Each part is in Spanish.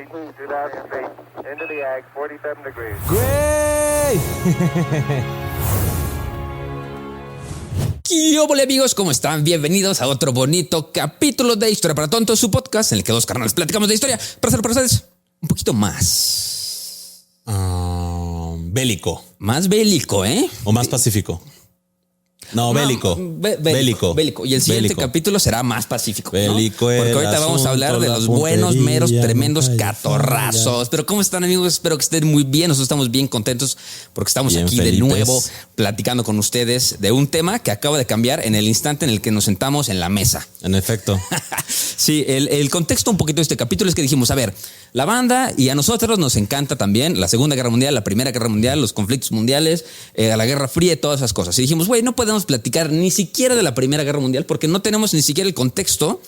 2000 feet, into the ag, 47 degrees. ¡Güey! ¿Qué óvole, amigos? ¿Cómo están? Bienvenidos a otro bonito capítulo de Historia para Tontos, su podcast en el que dos carnales platicamos de historia para hacer para ustedes un poquito más... bélico. Más bélico, ¿eh? O más pacífico. No, bélico. Bélico. Y el siguiente Bélico. capítulo será más pacífico, ¿no? Bélico. Porque ahorita vamos a hablar de los buenos, meros, tremendos catorrazos. Pero ¿cómo están, amigos? Espero que estén muy bien. Nosotros estamos bien contentos porque estamos Bien aquí felices. de nuevo platicando con ustedes de un tema que acaba de cambiar en el instante en el que nos sentamos en la mesa. En efecto. Sí, el contexto un poquito de este capítulo es que dijimos, a ver, la banda y a nosotros nos encanta también la Segunda Guerra Mundial, la Primera Guerra Mundial, los conflictos mundiales, la Guerra Fría y todas esas cosas. Y dijimos, güey, no podemos platicar ni siquiera de la Primera Guerra Mundial porque no tenemos ni siquiera el contexto,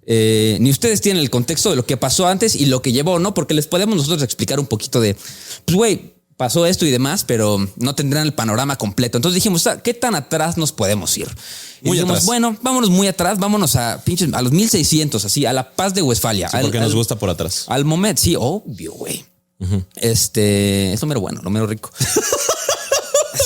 ni ustedes tienen el contexto de lo que pasó antes y lo que llevó, ¿no? Porque les podemos nosotros explicar un poquito de, pues, güey, pasó esto y demás, pero no tendrán el panorama completo. Entonces dijimos, ¿qué tan atrás nos podemos ir? Y Muy dijimos, atrás. Bueno, vámonos muy atrás, vámonos a los 1600, así, a la Paz de Westfalia. Sí, porque nos gusta por atrás. Al momento, sí, obvio, güey. Es lo mero bueno, lo mero rico.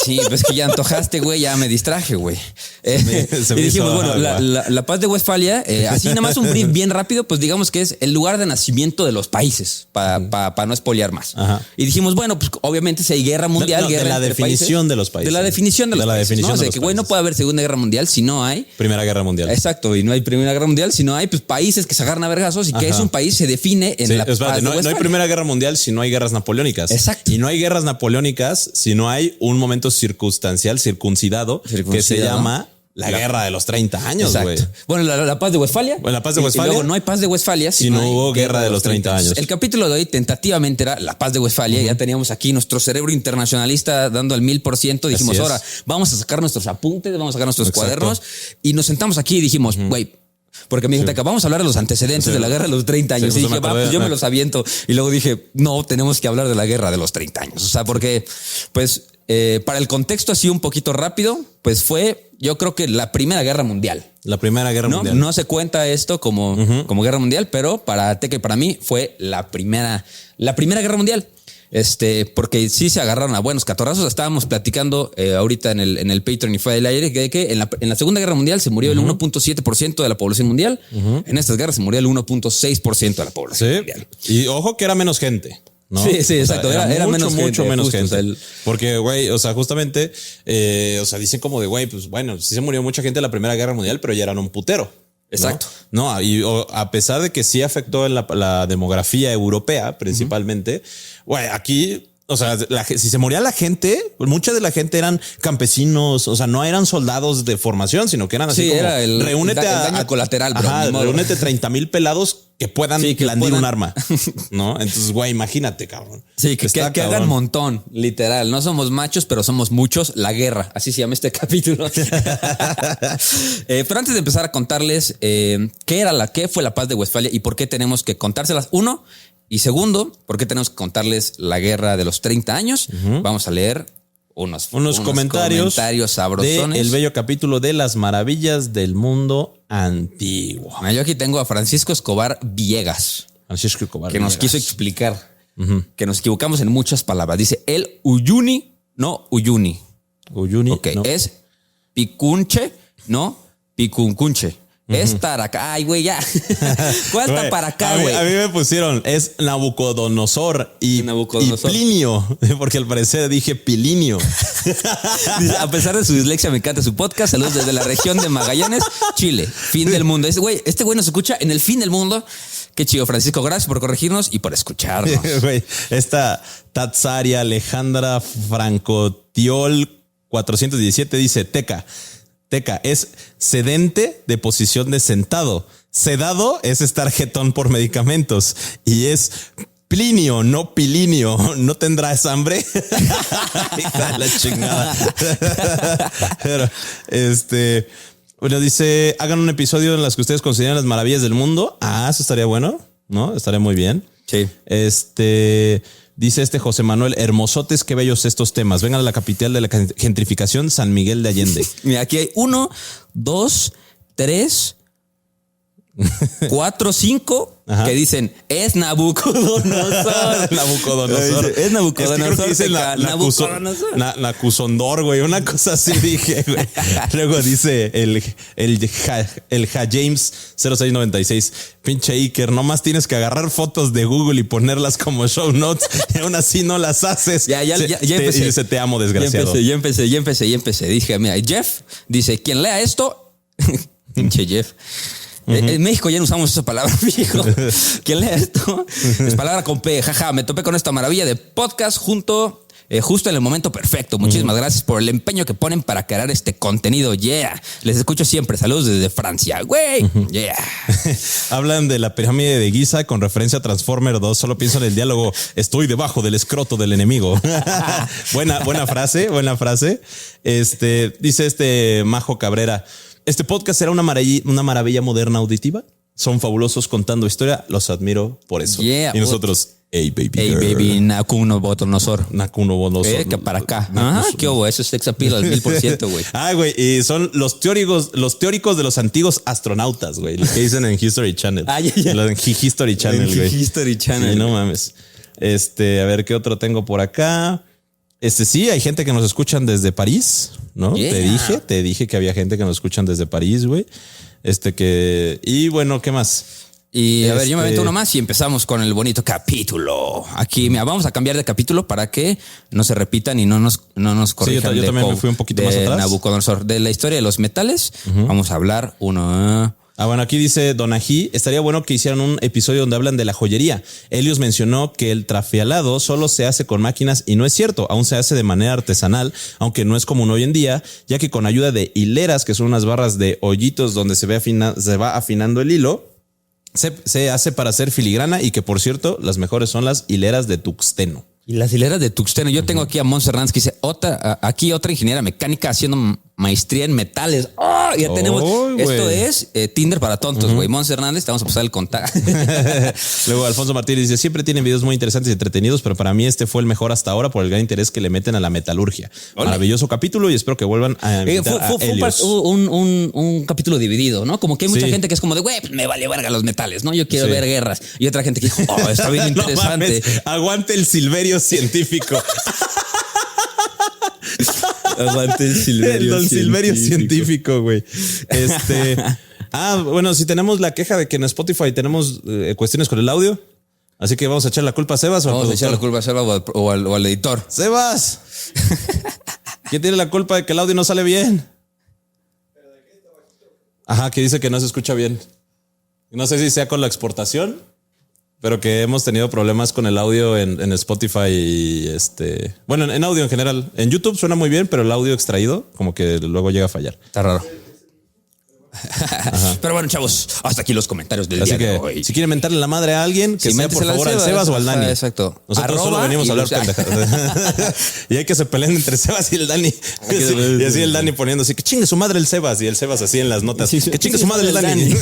Sí, pues que ya antojaste, güey, ya me distraje, güey. se me Y dijimos, hizo bueno, agua. la Paz de Westfalia, así nada más un brief bien rápido, pues digamos que es el lugar de nacimiento de los países, para no espolear más. Ajá. Y dijimos, bueno, pues obviamente si hay guerra mundial, No, guerra de la entre definición países, de los países. De la definición de los países, definición ¿no? O sea, de los que, güey, no países. puede haber Segunda Guerra Mundial si no hay... Primera Guerra Mundial. Exacto, y no hay Primera Guerra Mundial si no hay pues, países que se agarran a vergazos y que Ajá. es un país se define en Sí, la espérate, Paz de no hay Westfalia. Primera Guerra Mundial si no hay guerras napoleónicas. Exacto. Y no hay guerras napoleónicas si no hay un momento circunstancial, circuncidado, que se llama la Guerra de los 30 años, Exacto. güey. Bueno, la Paz de Westfalia. Bueno, la Paz de Y Westfalia. luego no hay Paz de Westfalia Si no hay hubo Guerra de los 30 años. El capítulo de hoy tentativamente era la Paz de Westfalia. Ya teníamos aquí nuestro cerebro internacionalista dando al 1000%. Dijimos, Así es. ahora vamos a sacar nuestros apuntes, vamos a sacar nuestros Exacto. cuadernos y nos sentamos aquí y dijimos, güey, porque me dijo, vamos a hablar de los antecedentes Sí. de la Guerra de los 30 años. Sí, y justo dije, me acordé, pues yo me los aviento. Y luego dije, no, tenemos que hablar de la Guerra de los 30 años. O sea, porque, pues, para el contexto así un poquito rápido, pues fue, yo creo que la Primera Guerra Mundial. La Primera Guerra No, Mundial. no se cuenta esto como Guerra Mundial, pero para Teca y para mí fue la primera Guerra Mundial. Porque sí se agarraron a buenos catorrazos. Estábamos platicando ahorita en el Patreon y fue del aire que en la Segunda Guerra Mundial se murió el 1.7% de la población mundial. En estas guerras se murió el 1.6% de la población Sí. mundial. Y ojo que era menos gente. ¿no? Sí, exacto. Era mucho menos menos gente, gente. justo, o sea, Porque, güey, o sea, justamente, dicen como de, güey, pues bueno, sí se murió mucha gente en la Primera Guerra Mundial, pero ya eran un putero. ¿no? Exacto. No, y a pesar de que sí afectó en la demografía europea, principalmente, güey, aquí, o sea, si se moría la gente, mucha de la gente eran campesinos, o sea, no eran soldados de formación, sino que eran así Sí, como, era el reúnete daño colateral, bro, ajá, ni modo. reúnete 30,000 pelados que puedan Sí, que blandir puedan. un arma, ¿no? Entonces, güey, imagínate, cabrón. Sí, que Está hagan cabrón. montón, literal. No somos machos, pero somos muchos. La guerra, así se llama este capítulo. Pero antes de empezar a contarles qué fue la Paz de Westfalia y por qué tenemos que contárselas, uno, y segundo, por qué tenemos que contarles la Guerra de los 30 años, vamos a leer unos comentarios de sabrosones. el bello capítulo de las maravillas del mundo antiguo. Yo aquí tengo a Francisco Escobar Villegas, Francisco Escobar que nos Villegas. quiso explicar que nos equivocamos en muchas palabras. Dice el Uyuni, no Uyuni. Uyuni, Ok, ¿no? es picunche, no picuncunche. Es Taracá. Ay, güey, ya. ¿Cuál está Güey, para acá, güey? A mí me pusieron, es Nabucodonosor y Nabucodonosor. Plinio, porque al parecer dije Pilinio. Dice, a pesar de su dislexia, me encanta su podcast. Saludos desde la región de Magallanes, Chile. Fin del mundo. Este güey nos escucha en el fin del mundo. Qué chido, Francisco. Gracias por corregirnos y por escucharnos. Güey, esta Tatsaria Alejandra Francotiol 417 dice Teca, es sedente de posición de sentado. Sedado es estar jetón por medicamentos. Y es Plinio, no Pilinio. ¿No tendrás hambre? Hija de la chingada. Pero, bueno, dice, hagan un episodio en las que ustedes consideran las maravillas del mundo. Ah, eso estaría bueno, ¿no? Estaría muy bien. Sí. Dice José Manuel, hermosotes, qué bellos estos temas. Vengan a la capital de la gentrificación, San Miguel de Allende. Mira, aquí hay 1, 2, 3, 4 o 5 Ajá. que dicen es Nabucodonosor. Nabucodonosor. Es Nabucodonosor. Creo que dice Nabucodonosor. Nacusondor, güey. Una cosa así dije, güey. Luego dice el James 0696. Pinche Iker, nomás tienes que agarrar fotos de Google y ponerlas como show notes y aún así no las haces. Ya empecé. Y dice, te amo, desgraciado. Ya empecé. Dije, mira, Jeff dice, quien lea esto, pinche Jeff. En México ya no usamos esa palabra, viejo. ¿Quién lee esto? Es palabra con P. Jaja, me topé con esta maravilla de podcast justo en el momento perfecto. Muchísimas gracias por el empeño que ponen para crear este contenido. Yeah. Les escucho siempre. Saludos desde Francia. Güey. Yeah. Hablan de la pirámide de Giza con referencia a Transformer 2. Solo pienso en el diálogo. Estoy debajo del escroto del enemigo. buena frase. Dice Majo Cabrera. Este podcast será una maravilla moderna auditiva. Son fabulosos contando historia. Los admiro por eso. Yeah, y nosotros, hey baby. Hey girl. baby, Nakunobotonosor. Nakunobotonosor. Que para acá. ¿Qué hubo? Eso es sex appeal al 1000%, güey. Güey. Y son los teóricos de los antiguos astronautas, güey. Lo que dicen en History Channel. Ya. En History Channel, güey. History Channel. Sí, no mames. A ver qué otro tengo por acá. Sí, hay gente que nos escuchan desde París, ¿no? Yeah. Te dije que había gente que nos escuchan desde París, güey. Y bueno, ¿qué más? Y a ver, yo me avento uno más y empezamos con el bonito capítulo. Aquí, mira, vamos a cambiar de capítulo para que no se repitan y no nos corrijan. Yo también me fui un poquito más atrás. Nabucodonosor. De la historia de los metales, vamos a hablar uno. Bueno, aquí dice Donají, estaría bueno que hicieran un episodio donde hablan de la joyería. Helios mencionó que el trafialado solo se hace con máquinas y no es cierto, aún se hace de manera artesanal, aunque no es común hoy en día, ya que con ayuda de hileras, que son unas barras de hoyitos donde se va afinando el hilo, se hace para hacer filigrana y que, por cierto, las mejores son las hileras de tuxteno. Y las hileras de tuxteno. Yo tengo aquí a Monse Hernández que dice otra ingeniera mecánica haciendo maestría en metales. ¡Oh! Ya tenemos. Esto es Tinder para tontos, güey. Monse Hernández, te vamos a pasar el contacto. Luego Alfonso Martínez dice, siempre tienen videos muy interesantes y entretenidos, pero para mí este fue el mejor hasta ahora por el gran interés que le meten a la metalurgia. Ole. Maravilloso capítulo y espero que vuelvan a invitar a Helios. un capítulo dividido, ¿no? Como que hay mucha gente que es como de, güey, me vale verga los metales, ¿no? Yo quiero ver guerras. Y otra gente que dijo, está bien interesante. No mames, aguante el Silverio científico. Aguante el Silverio. El don Silverio científico, güey. Bueno, si tenemos la queja de que en Spotify tenemos cuestiones con el audio, así que vamos a echar la culpa a Sebas o vamos a echar la culpa a Sebas o al editor. Sebas. ¿Quién tiene la culpa de que el audio no sale bien? Ajá, que dice que no se escucha bien. No sé si sea con la exportación, pero que hemos tenido problemas con el audio en Spotify y bueno, en audio en general. En YouTube suena muy bien, pero el audio extraído como que luego llega a fallar. Está raro. Pero bueno, chavos, hasta aquí los comentarios del día de hoy. Si quieren mentarle la madre a alguien, que sea por favor al Sebas o al Dani. Exacto. Nosotros solo venimos a hablar pendejadas. Y hay que se peleen entre Sebas y el Dani. Y así el Dani poniendo así, que chingue su madre el Sebas. Y el Sebas así en las notas, que chingue su madre el Dani.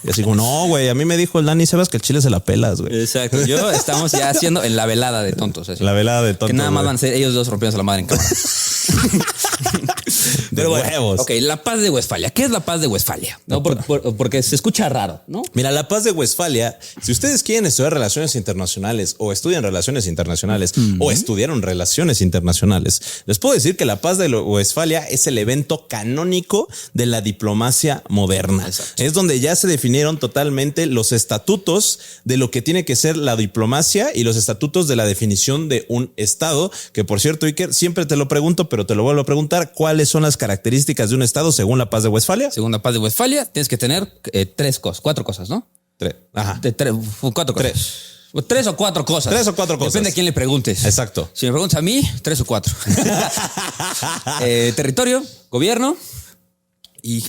Y así como, no, güey, a mí me dijo el Dani Sebas que el chile se la pelas, güey. Exacto. Estamos ya haciendo en la velada de tontos. Así. La velada de tontos. Que nada más van a ser ellos dos rompiéndose la madre en cámara. Pero bueno, huevos. Ok, la paz de Westfalia. ¿Qué es la paz de Westfalia? No, porque se escucha raro, ¿no? Mira, la paz de Westfalia, si ustedes quieren estudiar relaciones internacionales o estudian relaciones internacionales o estudiaron relaciones internacionales, les puedo decir que la paz de Westfalia es el evento canónico de la diplomacia moderna. Exacto. Es donde ya se definieron totalmente los estatutos de lo que tiene que ser la diplomacia y los estatutos de la definición de un estado, que por cierto, Iker, siempre te lo pregunto, pero te lo vuelvo a preguntar, ¿cuáles son las características de un estado según la paz de Westfalia? Según la paz de Westfalia, tienes que tener cuatro cosas, ¿no? Cuatro cosas. Tres o cuatro cosas. Depende a quién le preguntes. Exacto. Si me preguntas a mí, 3 o 4. Territorio, gobierno y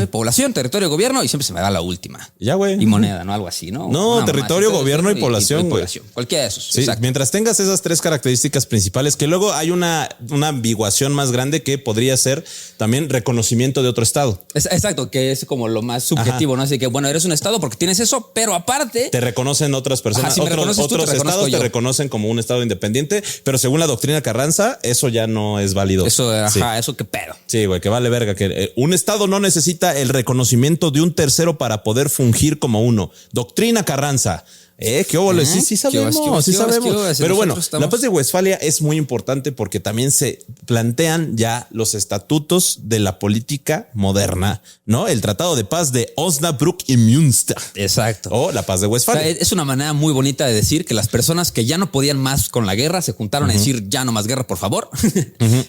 población, territorio, gobierno y siempre se me da la última. Ya, güey. Y moneda, ¿no? Algo así, ¿no? No, territorio, gobierno y población, güey. Cualquiera de esos. Sí, exacto. Mientras tengas esas 3 características principales, que luego hay una ambiguación más grande que podría ser también reconocimiento de otro estado. Exacto, que es como lo más subjetivo, ¿no? Así que, bueno, eres un estado porque tienes eso, pero aparte te reconocen otras personas. Si otros estados te reconocen como un estado independiente, pero según la doctrina Carranza, eso ya no es válido. Eso, eso qué pedo. Sí, güey, que vale verga, que un estado Estado no necesita el reconocimiento de un tercero para poder fungir como uno. Doctrina Carranza. ¿Qué óvole? Sí sabemos, sí sabemos. Pero bueno, la paz de Westfalia es muy importante porque también se plantean ya los estatutos de la política moderna, ¿no? El Tratado de Paz de Osnabrück y Münster. Exacto. O la paz de Westfalia. O sea, es una manera muy bonita de decir que las personas que ya no podían más con la guerra se juntaron a decir ya no más guerra, por favor.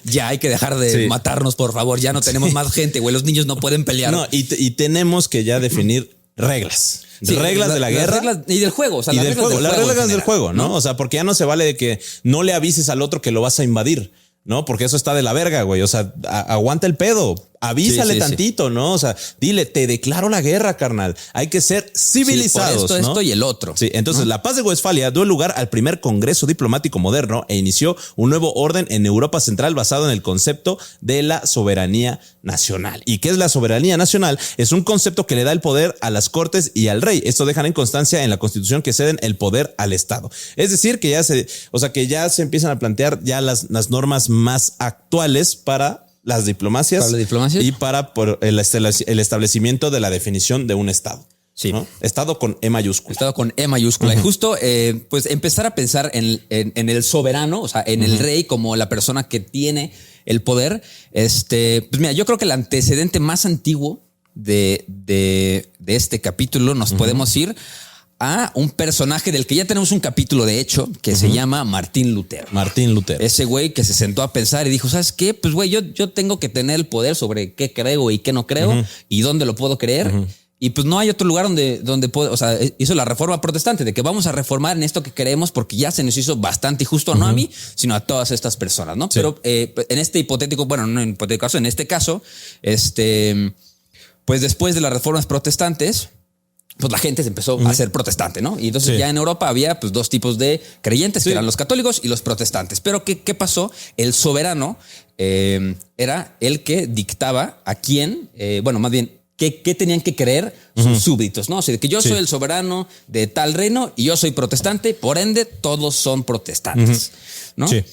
Ya hay que dejar de matarnos, por favor. Ya no tenemos más gente, güey. Los niños no pueden pelear. No, y tenemos que ya definir reglas. Sí, reglas de la guerra. Reglas y del juego. O sea, las reglas del juego, ¿no? O sea, porque ya no se vale de que no le avises al otro que lo vas a invadir, ¿no? Porque eso está de la verga, güey. O sea, aguanta el pedo. Avísale tantito, ¿no? O sea, dile, te declaro la guerra, carnal. Hay que ser civilizados. Por esto y el otro. Sí, entonces la paz de Westfalia dio lugar al primer congreso diplomático moderno e inició un nuevo orden en Europa Central basado en el concepto de la soberanía nacional. ¿Y qué es la soberanía nacional? Es un concepto que le da el poder a las cortes y al rey. Esto dejan en constancia en la Constitución que ceden el poder al Estado. Es decir, que ya se empiezan a plantear ya las normas más actuales para las diplomacias, y para el establecimiento de la definición de un Estado. Sí. ¿No? Estado con E mayúscula. Estado con E mayúscula. Y justo, pues empezar a pensar en el soberano, o sea, en el rey como la persona que tiene el poder. Pues mira, yo creo que el antecedente más antiguo de este capítulo nos podemos ir a un personaje del que ya tenemos un capítulo, de hecho, que se llama Martín Lutero. Martín Lutero. Ese güey que se sentó a pensar y dijo, ¿sabes qué? Pues güey, yo tengo que tener el poder sobre qué creo y qué no creo y dónde lo puedo creer. Y pues no hay otro lugar donde puedo, o sea, hizo la reforma protestante de que vamos a reformar en esto que creemos porque ya se nos hizo bastante injusto, no a mí, sino a todas estas personas, ¿no? Sí. Pero en este hipotético, bueno, no en hipotético caso, en este caso, pues después de las reformas protestantes, pues la gente se empezó a ser protestante, ¿no? Y entonces ya en Europa había pues dos tipos de creyentes, que eran los católicos y los protestantes. Pero ¿qué pasó? El soberano era el que dictaba a quién, bueno, más bien, qué tenían que creer sus súbditos, ¿no? O sea, que yo soy el soberano de tal reino y yo soy protestante, por ende, todos son protestantes, ¿no? Sí.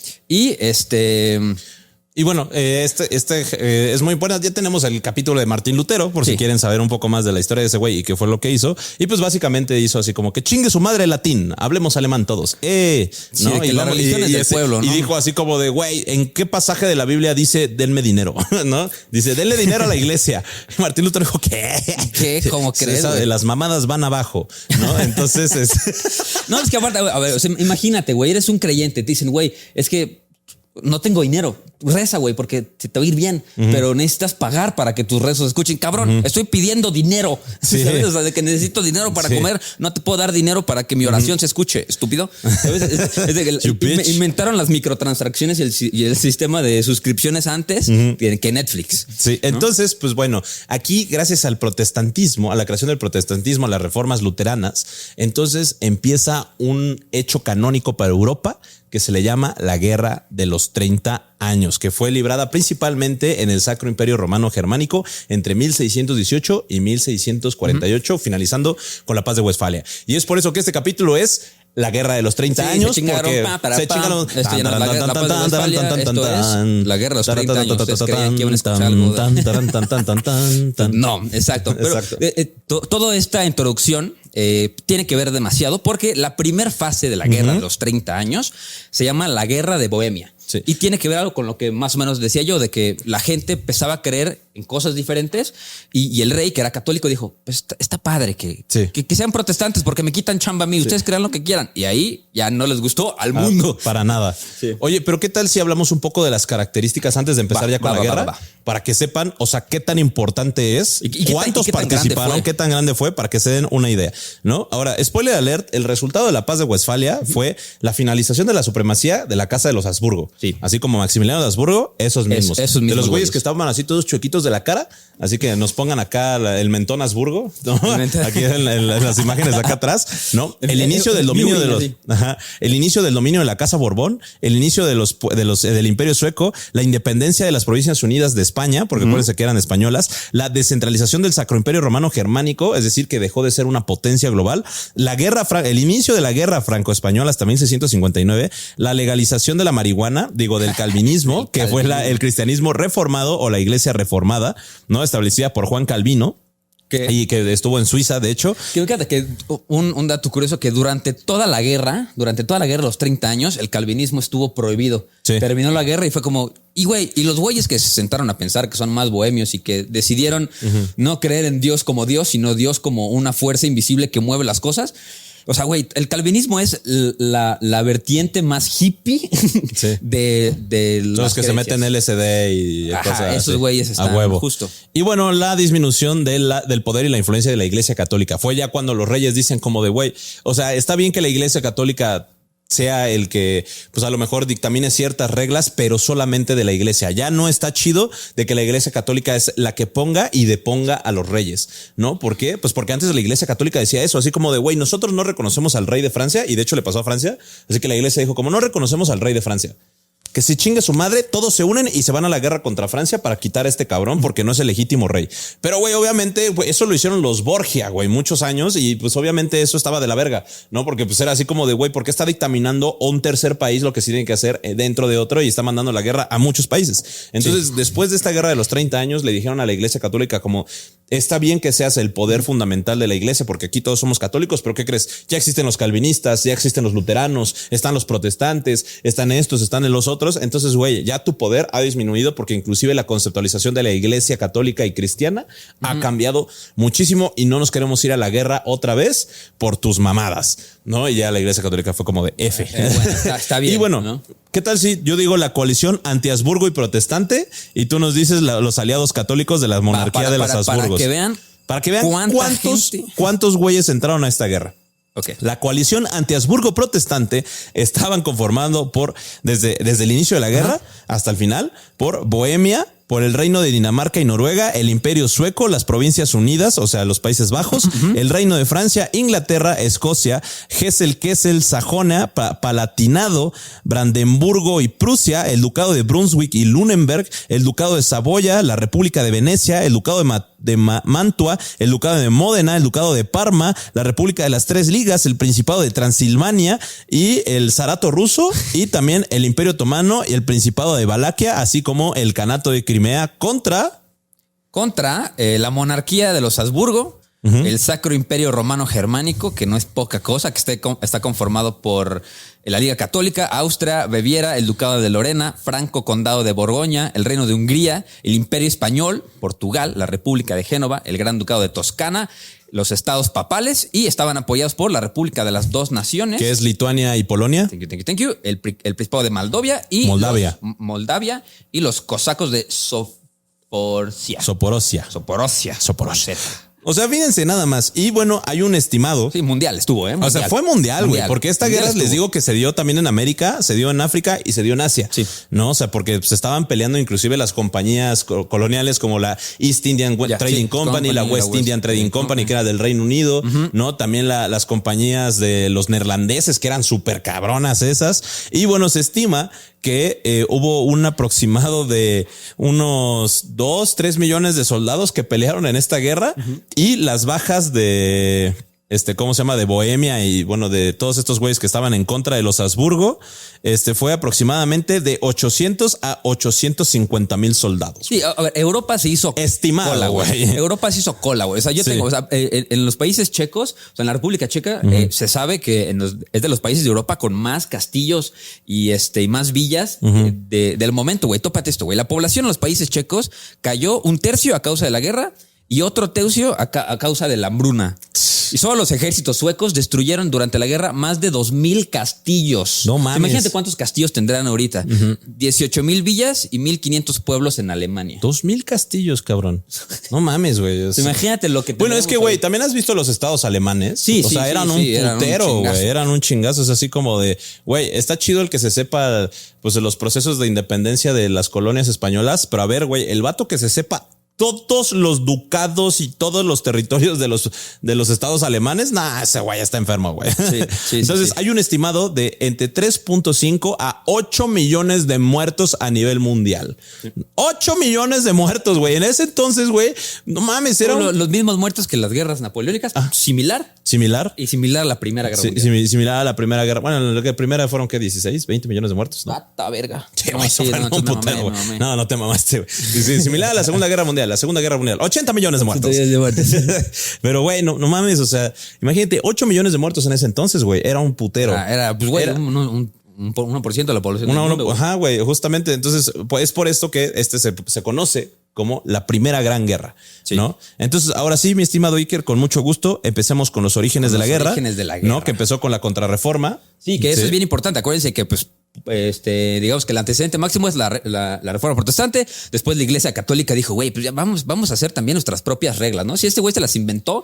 Y bueno, es muy bueno. Ya tenemos el capítulo de Martín Lutero, por si quieren saber un poco más de la historia de ese güey y qué fue lo que hizo. Y pues básicamente hizo así como que chingue su madre latín, hablemos alemán todos. ¿No? Y la religión es del pueblo, ¿no? Y dijo así como de, güey, ¿en qué pasaje de la Biblia dice denme dinero? ¿No? Dice, denle dinero a la iglesia. Y Martín Lutero dijo, ¿qué? ¿Cómo crees? Las mamadas van abajo, ¿no? Entonces No, es que aparte, a ver, o sea, imagínate, güey, eres un creyente, te dicen, güey, es que no tengo dinero. Reza, güey, porque se te va a ir bien, pero necesitas pagar para que tus rezos se escuchen. Cabrón, estoy pidiendo dinero. ¿Sabes? O sea, de que necesito dinero para comer. No te puedo dar dinero para que mi oración se escuche, estúpido. ¿Sabes? Es de que inventaron las microtransacciones y el sistema de suscripciones antes que Netflix. Sí, ¿no? Entonces, pues bueno, aquí gracias al protestantismo, a la creación del protestantismo, a las reformas luteranas, entonces empieza un hecho canónico para Europa que se le llama la Guerra de los 30 años, que fue librada principalmente en el Sacro Imperio Romano Germánico entre 1618 y 1648, finalizando con la paz de Westfalia. Y es por eso que este capítulo es la Guerra de los 30 años. Se chingaron. La Guerra de los 30 años. ¿Ustedes creían que iban a escuchar algo? No, exacto. Pero toda esta introducción tiene que ver demasiado porque la primera fase de la Guerra de los 30 años se llama la Guerra de Bohemia. Sí. Y tiene que ver algo con lo que más o menos decía yo, de que la gente empezaba a creer en cosas diferentes y el rey, que era católico, dijo, pues está padre que sean protestantes porque me quitan chamba a mí, ustedes crean lo que quieran. Y ahí ya no les gustó al mundo. Para nada. Sí. Oye, pero ¿qué tal si hablamos un poco de las características antes de empezar ya con la guerra? Para que sepan, o sea, qué tan importante es, cuántos participaron, qué tan grande fue, para que se den una idea, ¿no? Ahora, spoiler alert, el resultado de la paz de Westfalia fue la finalización de la supremacía de la casa de los Habsburgo. Sí. Así como Maximiliano de Habsburgo, esos mismos. De los güeyes que estaban así todos chuequitos de la cara. Así que nos pongan acá el mentón Habsburgo, ¿no? Aquí en las imágenes de acá atrás, ¿no? El inicio del dominio el inicio del dominio de la Casa Borbón, el inicio del Imperio Sueco, la independencia de las Provincias Unidas de España, porque acuérdense que eran españolas, la descentralización del Sacro Imperio Romano Germánico, es decir, que dejó de ser una potencia global, el inicio de la guerra franco-española hasta 1659, la legalización de la marihuana, del calvinismo, que fue el cristianismo reformado o la iglesia reformada, ¿no? Establecida por Juan Calvino. Y que estuvo en Suiza, de hecho. Que fíjate que un dato curioso, que durante toda la guerra, los 30 años, el calvinismo estuvo prohibido. Sí. Terminó la guerra y fue como, y los güeyes que se sentaron a pensar que son más bohemios y que decidieron no creer en Dios como Dios, sino Dios como una fuerza invisible que mueve las cosas. O sea, güey, el calvinismo es la vertiente más hippie de los que se meten LSD y cosas así. Esos güeyes están a huevo. Justo. Y bueno, la disminución del poder y la influencia de la iglesia católica fue ya cuando los reyes dicen como de güey, o sea, está bien que la iglesia católica sea el que, pues a lo mejor dictamine ciertas reglas, pero solamente de la iglesia. Ya no está chido de que la iglesia católica es la que ponga y deponga a los reyes, ¿no? ¿Por qué? Pues porque antes la iglesia católica decía eso, así como de, güey, nosotros no reconocemos al rey de Francia, y de hecho le pasó a Francia, así que la iglesia dijo, como no reconocemos al rey de Francia, que si chingue su madre, todos se unen y se van a la guerra contra Francia para quitar a este cabrón porque no es el legítimo rey. Pero, güey, obviamente eso lo hicieron los Borgia, güey, muchos años y pues obviamente eso estaba de la verga, ¿no? Porque pues era así como de, güey, ¿por qué está dictaminando un tercer país lo que sí tiene que hacer dentro de otro y está mandando la guerra a muchos países? Entonces, después de esta guerra de los 30 años, le dijeron a la iglesia católica como, está bien que seas el poder fundamental de la iglesia porque aquí todos somos católicos, pero ¿qué crees? Ya existen los calvinistas, ya existen los luteranos, están los protestantes, están estos, están los otros. Entonces, güey, ya tu poder ha disminuido porque inclusive la conceptualización de la iglesia católica y cristiana ha cambiado muchísimo y no nos queremos ir a la guerra otra vez por tus mamadas, ¿no? Y ya la iglesia católica fue como de F. Bueno, está bien. Y bueno, ¿no? ¿Qué tal si yo digo la coalición anti-Habsburgo y protestante y tú nos dices los aliados católicos de la monarquía de los Habsburgos? Para que vean cuántos güeyes entraron a esta guerra. Okay. La coalición anti-Habsburgo protestante estaban conformando desde el inicio de la guerra hasta el final por Bohemia, por el reino de Dinamarca y Noruega, el Imperio Sueco, las Provincias Unidas, o sea, los Países Bajos, el Reino de Francia, Inglaterra, Escocia, Hesse-Kessel, Sajonia, Palatinado, Brandenburgo y Prusia, el Ducado de Brunswick y Lunenburg, el Ducado de Saboya, la República de Venecia, el Ducado de Mantua, el Ducado de Módena, el Ducado de Parma, la República de las Tres Ligas, el Principado de Transilvania y el Zarato ruso, y también el Imperio Otomano y el Principado de Valaquia, así como el Kanato de Crimea contra la monarquía de los Habsburgo, el Sacro Imperio Romano Germánico, que no es poca cosa, que está conformado por la Liga Católica, Austria, Baviera, el Ducado de Lorena, Franco Condado de Borgoña, el Reino de Hungría, el Imperio Español, Portugal, la República de Génova, el Gran Ducado de Toscana, los estados papales, y estaban apoyados por la República de las Dos Naciones, que es Lituania y Polonia. Thank you. El Principado de Moldavia y Moldavia y los cosacos de Zaporozhia. O sea, fíjense nada más. Y bueno, hay un estimado. Sí, mundial estuvo, ¿eh? Mundial. O sea, fue mundial, güey. Porque esta guerra les digo que se dio también en América, se dio en África y se dio en Asia. Sí. No, o sea, porque se estaban peleando inclusive las compañías coloniales como la East Indian Trading Company, la West Indian Trading Company, que era del Reino Unido, ¿no? También las compañías de los neerlandeses, que eran súper cabronas esas. Y bueno, se estima que hubo un aproximado de unos 2-3 millones de soldados que pelearon en esta guerra y las bajas de ¿cómo se llama? De Bohemia y bueno, de todos estos güeyes que estaban en contra de los Habsburgo, fue aproximadamente de 800 a 850,000 soldados. Sí, a ver, Europa se hizo estimado, cola, güey. Europa se hizo cola, güey. O sea, yo tengo, o sea, en los países checos, o sea, en la República Checa, se sabe que es de los países de Europa con más castillos y más villas del momento, güey. Tópate esto, güey. La población en los países checos cayó 1/3 a causa de la guerra y otro tercio a causa de la hambruna. Y solo los ejércitos suecos destruyeron durante la guerra más de 2,000 castillos. No mames. Imagínate cuántos castillos tendrán ahorita. 18,000 villas y 1,500 pueblos en Alemania. 2,000 castillos, cabrón. No mames, güey. O sea, imagínate lo que... Bueno, es que, güey, también has visto los estados alemanes. Sí, o sea, eran un putero, güey. Eran un chingazo. Es así como de, güey, está chido el que se sepa, pues, de los procesos de independencia de las colonias españolas. Pero a ver, güey, el vato que se sepa todos los ducados y todos los territorios de los estados alemanes, ese güey está enfermo, güey. Sí, Entonces hay un estimado de entre 3.5 a 8 millones de muertos a nivel mundial. 8 millones de muertos, güey. En ese entonces, güey, no mames, eran los mismos muertos que las guerras napoleónicas, similar. Similar. Y similar a la Primera Guerra Mundial. Similar a la Primera Guerra. Bueno, la primera fueron, ¿qué? 16, 20 millones de muertos, ¿no? ¡Pata verga! Sí, güey, eso fue un putero, güey. No te mamaste, güey. Sí, similar a la Segunda Guerra Mundial. La Segunda Guerra Mundial. 80 millones de muertos. Pero, güey, no mames. O sea, imagínate, 8 millones de muertos en ese entonces, güey. Era un putero. Era pues, güey, un 1% de la población del mundo. Ajá, güey. Justamente. Entonces, pues es por esto que se conoce como la Primera Gran Guerra, ¿no? Entonces, ahora sí, mi estimado Iker, con mucho gusto, empecemos con los orígenes de la guerra. ¿No? Que empezó con la Contrarreforma. Sí, que eso es bien importante. Acuérdense que, pues, digamos que el antecedente máximo es la Reforma Protestante. Después la Iglesia Católica dijo, güey, pues ya vamos a hacer también nuestras propias reglas, ¿no? Si este güey se las inventó,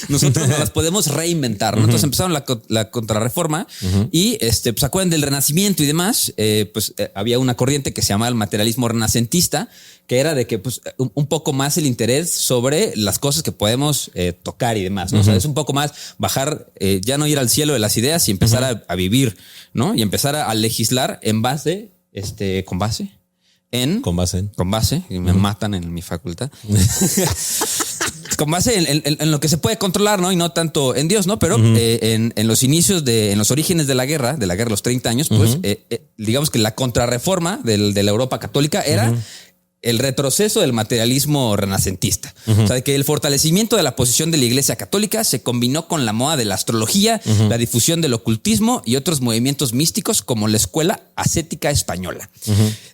nosotros no las podemos reinventar, ¿no? Entonces empezaron la Contrarreforma y pues acuerdan del Renacimiento y demás, había una corriente que se llamaba el materialismo renacentista, que era de que pues un poco más el interés sobre las cosas que podemos tocar y demás, ¿no? O sea, es un poco más bajar, ya no ir al cielo de las ideas y empezar a vivir, ¿no? Y empezar a legislar en base, con base, y me matan en mi facultad. Con base en lo que se puede controlar, ¿no? Y no tanto en Dios, ¿no? Pero en los inicios en los orígenes de la guerra de los 30 años, pues digamos que la contrarreforma de la Europa católica era el retroceso del materialismo renacentista. O sea, que el fortalecimiento de la posición de la Iglesia Católica se combinó con la moda de la astrología, la difusión del ocultismo y otros movimientos místicos como la escuela ascética española.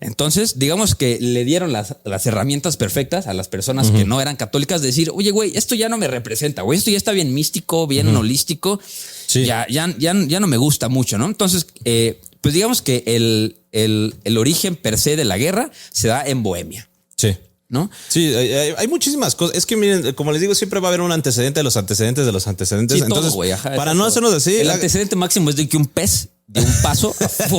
Entonces, digamos que le dieron las herramientas perfectas a las personas que no eran católicas de decir, oye, güey, esto ya no me representa, güey, esto ya está bien místico, bien holístico, ya no me gusta mucho, ¿no? Entonces, pues digamos que el origen per se de la guerra se da en Bohemia. Sí. ¿No? Sí, hay muchísimas cosas. Es que miren, como les digo, siempre va a haber un antecedente de los antecedentes de los antecedentes. Sí, entonces, todo, güey, para no hacernos así. El antecedente máximo es de que un pez de un paso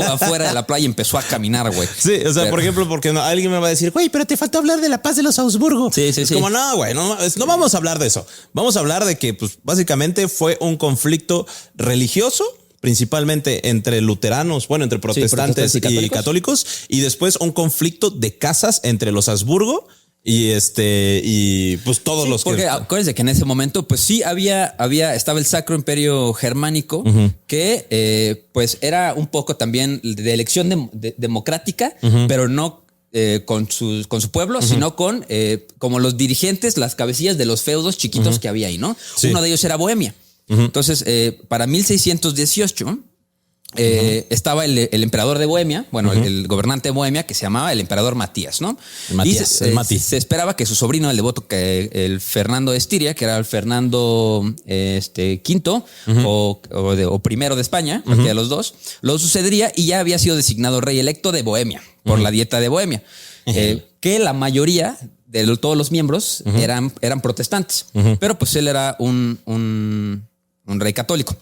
afuera de la playa empezó a caminar, güey. Sí, o sea, por ejemplo, porque alguien me va a decir, güey, pero te faltó hablar de la paz de los Augsburgo. Sí. Como no, güey, no vamos a hablar de eso. Vamos a hablar de que, pues, básicamente fue un conflicto religioso, principalmente entre luteranos, entre protestantes y católicos, y después un conflicto de casas entre los Habsburgo y pues todos los porque acuérdense que en ese momento pues sí estaba el Sacro Imperio Germánico que pues era un poco también de elección democrática, pero no con su pueblo, sino con como los dirigentes, las cabecillas de los feudos chiquitos que había ahí, ¿no? Sí. Uno de ellos era Bohemia. Entonces, para 1618 estaba el emperador de Bohemia, el gobernante de Bohemia, que se llamaba el emperador Matías, ¿no? Se esperaba que su sobrino, el devoto, el Fernando de Estiria, que era el Fernando V o primero de España, cualquiera de los dos, lo sucedería y ya había sido designado rey electo de Bohemia por la Dieta de Bohemia, que la mayoría de todos los miembros eran protestantes, pero pues él era un rey católico.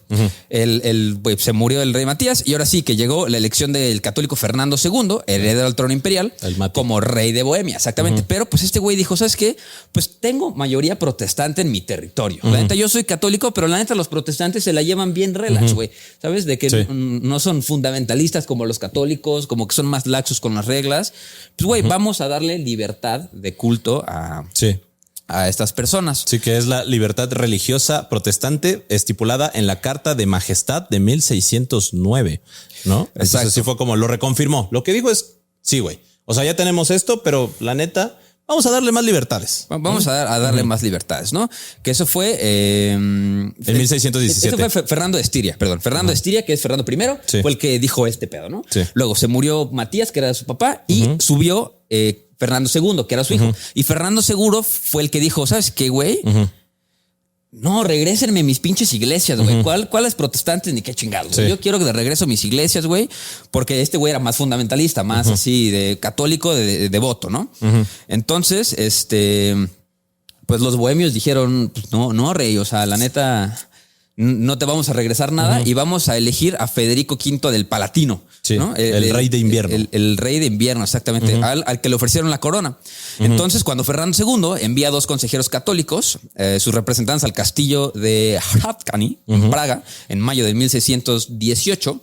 Se murió el rey Matías y ahora sí que llegó la elección del católico Fernando II, heredero del trono imperial, como rey de Bohemia, exactamente. Pero pues este güey dijo, ¿sabes qué? Pues tengo mayoría protestante en mi territorio. La neta, yo soy católico, pero la neta los protestantes se la llevan bien relax, güey. ¿Sabes? De que no son fundamentalistas como los católicos, como que son más laxos con las reglas. Pues güey, vamos a darle libertad de culto a estas personas. Sí, que es la libertad religiosa protestante estipulada en la Carta de Majestad de 1609, ¿no? Entonces así fue como lo reconfirmó. Lo que dijo es, sí, güey. O sea, ya tenemos esto, pero la neta, vamos a darle más libertades. Vamos a darle más libertades, ¿no? Que eso fue... en 1617. Eso fue Fernando de Estiria, perdón. Fernando de Estiria, que es Fernando I, fue el que dijo este pedo, ¿no? Sí. Luego se murió Matías, que era su papá, y subió... Fernando II, que era su hijo. Y Fernando II fue el que dijo, ¿sabes qué, güey? No, regrésenme mis pinches iglesias, güey. ¿Cuáles protestantes ni qué chingados? Sí. Yo quiero que de regreso mis iglesias, güey, porque este güey era más fundamentalista, más así de católico, de devoto, ¿no? Entonces, pues los bohemios dijeron, pues no, rey, o sea, la neta... no te vamos a regresar nada y vamos a elegir a Federico V del Palatino. Sí, ¿no? el rey de invierno. El rey de invierno, exactamente, al que le ofrecieron la corona. Entonces, cuando Fernando II envía a 2 consejeros católicos, sus representantes al castillo de Hradčany, en Praga, en mayo de 1618,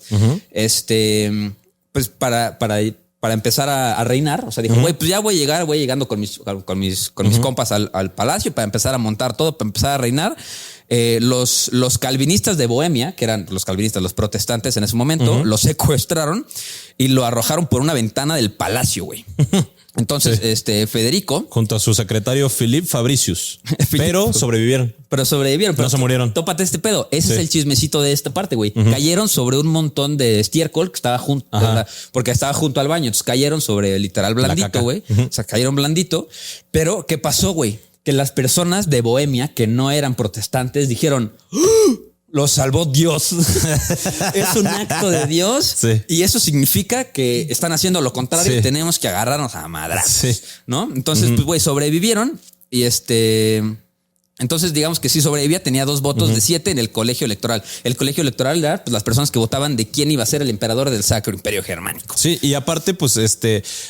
pues para empezar a reinar, o sea, dijo, güey, pues ya voy llegando con mis compas al palacio para empezar a montar todo, para empezar a reinar. Los calvinistas de Bohemia, que eran los calvinistas, los protestantes en ese momento, lo secuestraron y lo arrojaron por una ventana del palacio, güey. Entonces, Federico, junto a su secretario Philippe Fabricius, pero sobrevivieron. Pero no se murieron. Tópate este pedo. Ese es el chismecito de esta parte, güey. Cayeron sobre un montón de estiércol que estaba junto, porque estaba junto al baño. Entonces cayeron sobre literal blandito, güey. O sea, cayeron blandito. Pero, ¿qué pasó, güey? Que las personas de Bohemia que no eran protestantes dijeron, lo salvó Dios. Es un acto de Dios. Sí. Y eso significa que están haciendo lo contrario. Sí. Y tenemos que agarrarnos a madrazos. Sí. ¿No? Entonces, pues, güey, sobrevivieron y entonces, digamos que sí sobrevivía, tenía 2 votos de 7 en el colegio electoral. El colegio electoral era pues, las personas que votaban de quién iba a ser el emperador del Sacro Imperio Germánico. Sí, y aparte, pues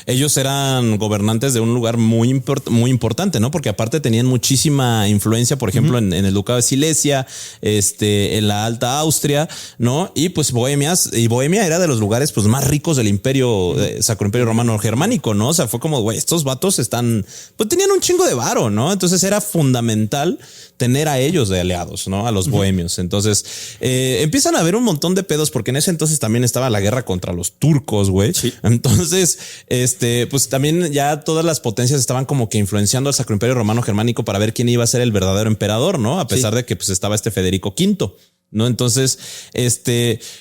ellos eran gobernantes de un lugar muy importante, ¿no? Porque aparte tenían muchísima influencia, por ejemplo, en el Ducado de Silesia, en la Alta Austria, ¿no? Y pues Bohemia era de los lugares pues más ricos del Imperio, Sacro Imperio Romano Germánico, ¿no? O sea, fue como, güey, estos vatos pues tenían un chingo de varo, ¿no? Entonces era fundamental tener a ellos de aliados, ¿no? A los bohemios. Entonces empiezan a haber un montón de pedos porque en ese entonces también estaba la guerra contra los turcos, güey. Sí. Entonces, pues también ya todas las potencias estaban como que influenciando al Sacro Imperio Romano Germánico para ver quién iba a ser el verdadero emperador, ¿no? A pesar de que pues estaba Federico V. ¿No? Entonces,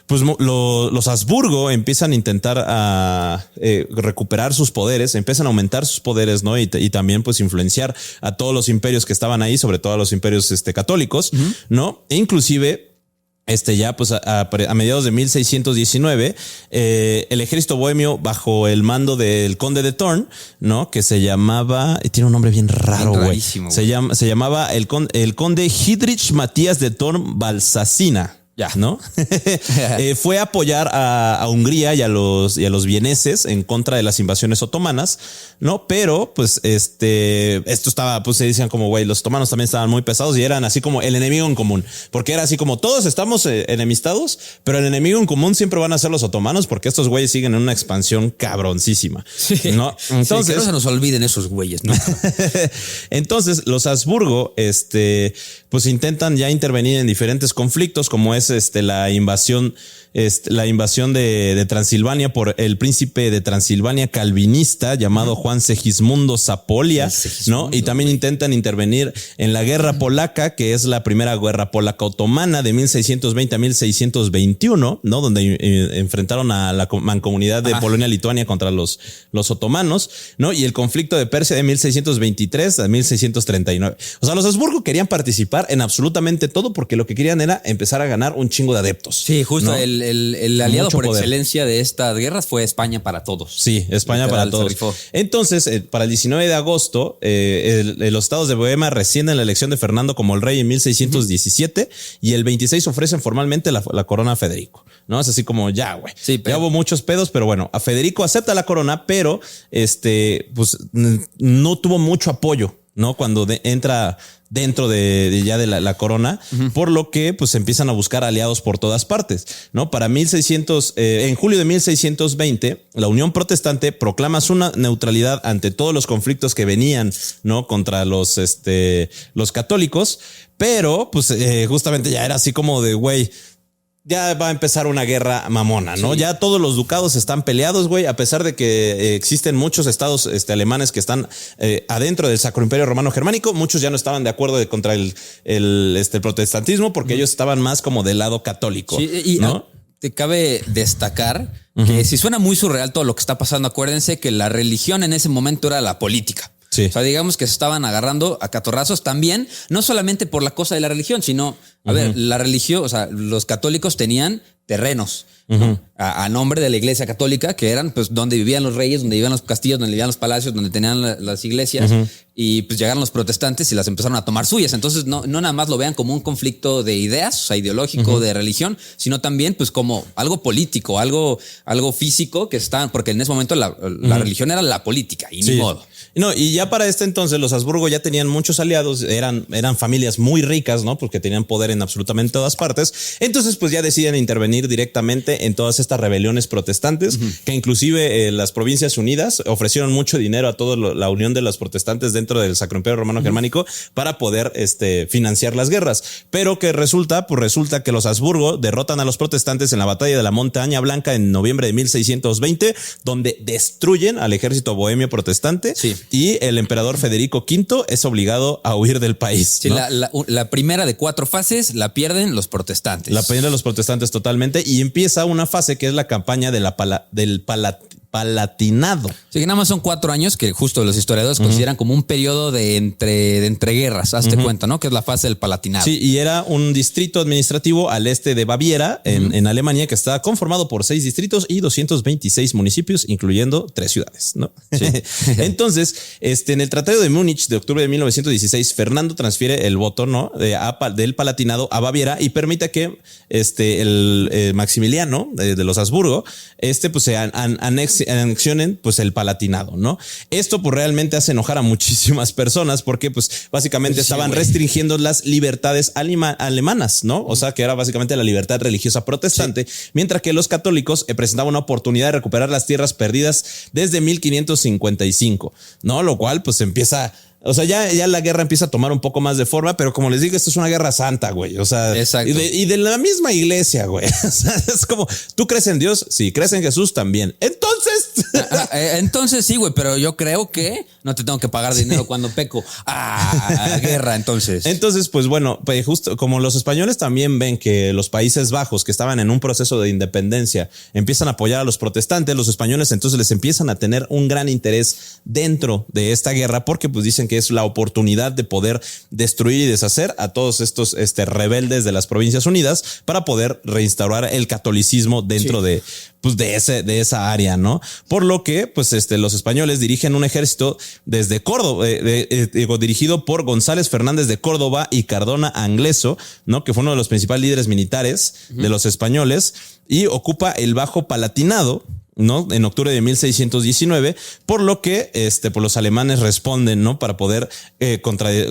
pues los Habsburgo empiezan a intentar recuperar sus poderes, empiezan a aumentar sus poderes, ¿no? Y también pues influenciar a todos los imperios que estaban ahí, sobre todo a los imperios católicos, ¿no? E inclusive ya pues a mediados de 1619, el ejército bohemio bajo el mando del conde de Thorn, ¿no? Que se llamaba, tiene un nombre bien raro, güey. Se llamaba el conde Hidrich Matías de Thorn Balsasina. Ya, ¿no? Fue a apoyar a Hungría y a los vieneses en contra de las invasiones otomanas, ¿no? Pero, pues, esto estaba, pues se decían como, güey, los otomanos también estaban muy pesados y eran así como el enemigo en común, porque era así como todos estamos enemistados, pero el enemigo en común siempre van a ser los otomanos porque estos güeyes siguen en una expansión cabroncísima, ¿no? Entonces, sí, que no se nos olviden esos güeyes, ¿no? Entonces, los Habsburgo, pues intentan ya intervenir en diferentes conflictos, como es la invasión de Transilvania por el príncipe de Transilvania calvinista llamado Juan Segismundo Zapolia, ¿no? Y también intentan intervenir en la guerra polaca, que es la primera guerra polaca otomana de 1620 a 1621, ¿no? Donde enfrentaron a la mancomunidad de Polonia-Lituania contra los otomanos, ¿no? Y el conflicto de Persia de 1623 a 1639. O sea, los Habsburgo querían participar en absolutamente todo porque lo que querían era empezar a ganar un chingo de adeptos. Sí, justo, ¿no? El aliado Mucho por poder. Excelencia de estas guerras fue España para todos. Sí, España literal, para todos. Entonces, para el 19 de agosto, los estados de Bohemia rescinden la elección de Fernando como el rey en 1617 y el 26 ofrecen formalmente la corona a Federico, ¿no? Es así como ya, güey. Sí, pero ya hubo muchos pedos, pero bueno, a Federico acepta la corona, pero pues no tuvo mucho apoyo, ¿no? Cuando entra dentro de la corona, por lo que pues empiezan a buscar aliados por todas partes, ¿no? Para en julio de 1620, la Unión Protestante proclama su neutralidad ante todos los conflictos que venían, ¿no? Contra los católicos, pero pues justamente ya era así como de, güey, ya va a empezar una guerra mamona, ¿no? Sí. Ya todos los ducados están peleados, güey, a pesar de que existen muchos estados alemanes que están adentro del Sacro Imperio Romano Germánico. Muchos ya no estaban de acuerdo contra el protestantismo porque ellos estaban más como del lado católico. Sí, y ¿no? Te cabe destacar que si suena muy surreal todo lo que está pasando, acuérdense que la religión en ese momento era la política. Sí. O sea, digamos que se estaban agarrando a catorrazos también, no solamente por la cosa de la religión, sino A ver, la religión, o sea, los católicos tenían terrenos, ¿no? A nombre de la Iglesia Católica, que eran pues donde vivían los reyes, donde vivían los castillos, donde vivían los palacios, donde tenían las iglesias, y pues llegaron los protestantes y las empezaron a tomar suyas. Entonces no nada más lo vean como un conflicto de ideas, o sea, ideológico, de religión, sino también pues como algo político, algo físico que estaban, porque en ese momento la religión era la política y ni modo. No, y ya para este entonces los Habsburgo ya tenían muchos aliados, eran familias muy ricas, ¿no? Porque tenían poder en absolutamente todas partes. Entonces, pues ya deciden intervenir directamente en todas estas rebeliones protestantes, que inclusive las Provincias Unidas ofrecieron mucho dinero a toda la unión de los protestantes dentro del Sacro Imperio Romano Germánico para poder financiar las guerras. Pero que resulta que los Habsburgo derrotan a los protestantes en la batalla de la Montaña Blanca en noviembre de 1620, donde destruyen al ejército bohemio protestante. Sí. Y el emperador Federico V es obligado a huir del país. Sí, ¿no? la primera de 4 fases la pierden los protestantes. La pierden los protestantes totalmente y empieza una fase que es la campaña de del Palatinado. Sí, que nada más son 4 años que justo los historiadores consideran como un periodo de entreguerras, hazte cuenta, ¿no? Que es la fase del Palatinado. Sí, y era un distrito administrativo al este de Baviera, en Alemania, que estaba conformado por 6 distritos y 226 municipios, incluyendo 3 ciudades, ¿no? Sí. Entonces, en el Tratado de Múnich de octubre de 1916, Fernando transfiere el voto, ¿no? Del Palatinado a Baviera y permite que el Maximiliano de los Habsburgo, pues se anexionen pues el Palatinado, ¿no? Esto pues realmente hace enojar a muchísimas personas porque pues básicamente estaban restringiendo las libertades alemanas, ¿no? O sea, que era básicamente la libertad religiosa protestante, mientras que los católicos presentaban una oportunidad de recuperar las tierras perdidas desde 1555, ¿no? Lo cual pues empieza... O sea, ya la guerra empieza a tomar un poco más de forma, pero como les digo, esto es una guerra santa, güey. O sea, y de la misma iglesia, güey. O sea, es como, ¿tú crees en Dios? Sí, ¿crees en Jesús? También. Entonces sí, güey, pero yo creo que no te tengo que pagar dinero cuando peco. Guerra, entonces. Entonces, pues bueno, pues justo como los españoles también ven que los Países Bajos, que estaban en un proceso de independencia, empiezan a apoyar a los protestantes, los españoles entonces les empiezan a tener un gran interés dentro de esta guerra, porque pues dicen que es la oportunidad de poder destruir y deshacer a todos estos rebeldes de las Provincias Unidas para poder reinstaurar el catolicismo dentro de esa área, ¿no? Por lo que, pues, los españoles dirigen un ejército desde Córdoba, dirigido por González Fernández de Córdoba y Cardona Angleso, ¿no? Que fue uno de los principales líderes militares de los españoles y ocupa el Bajo Palatinado, ¿no? En octubre de 1619, por lo que pues los alemanes responden, ¿no? Para poder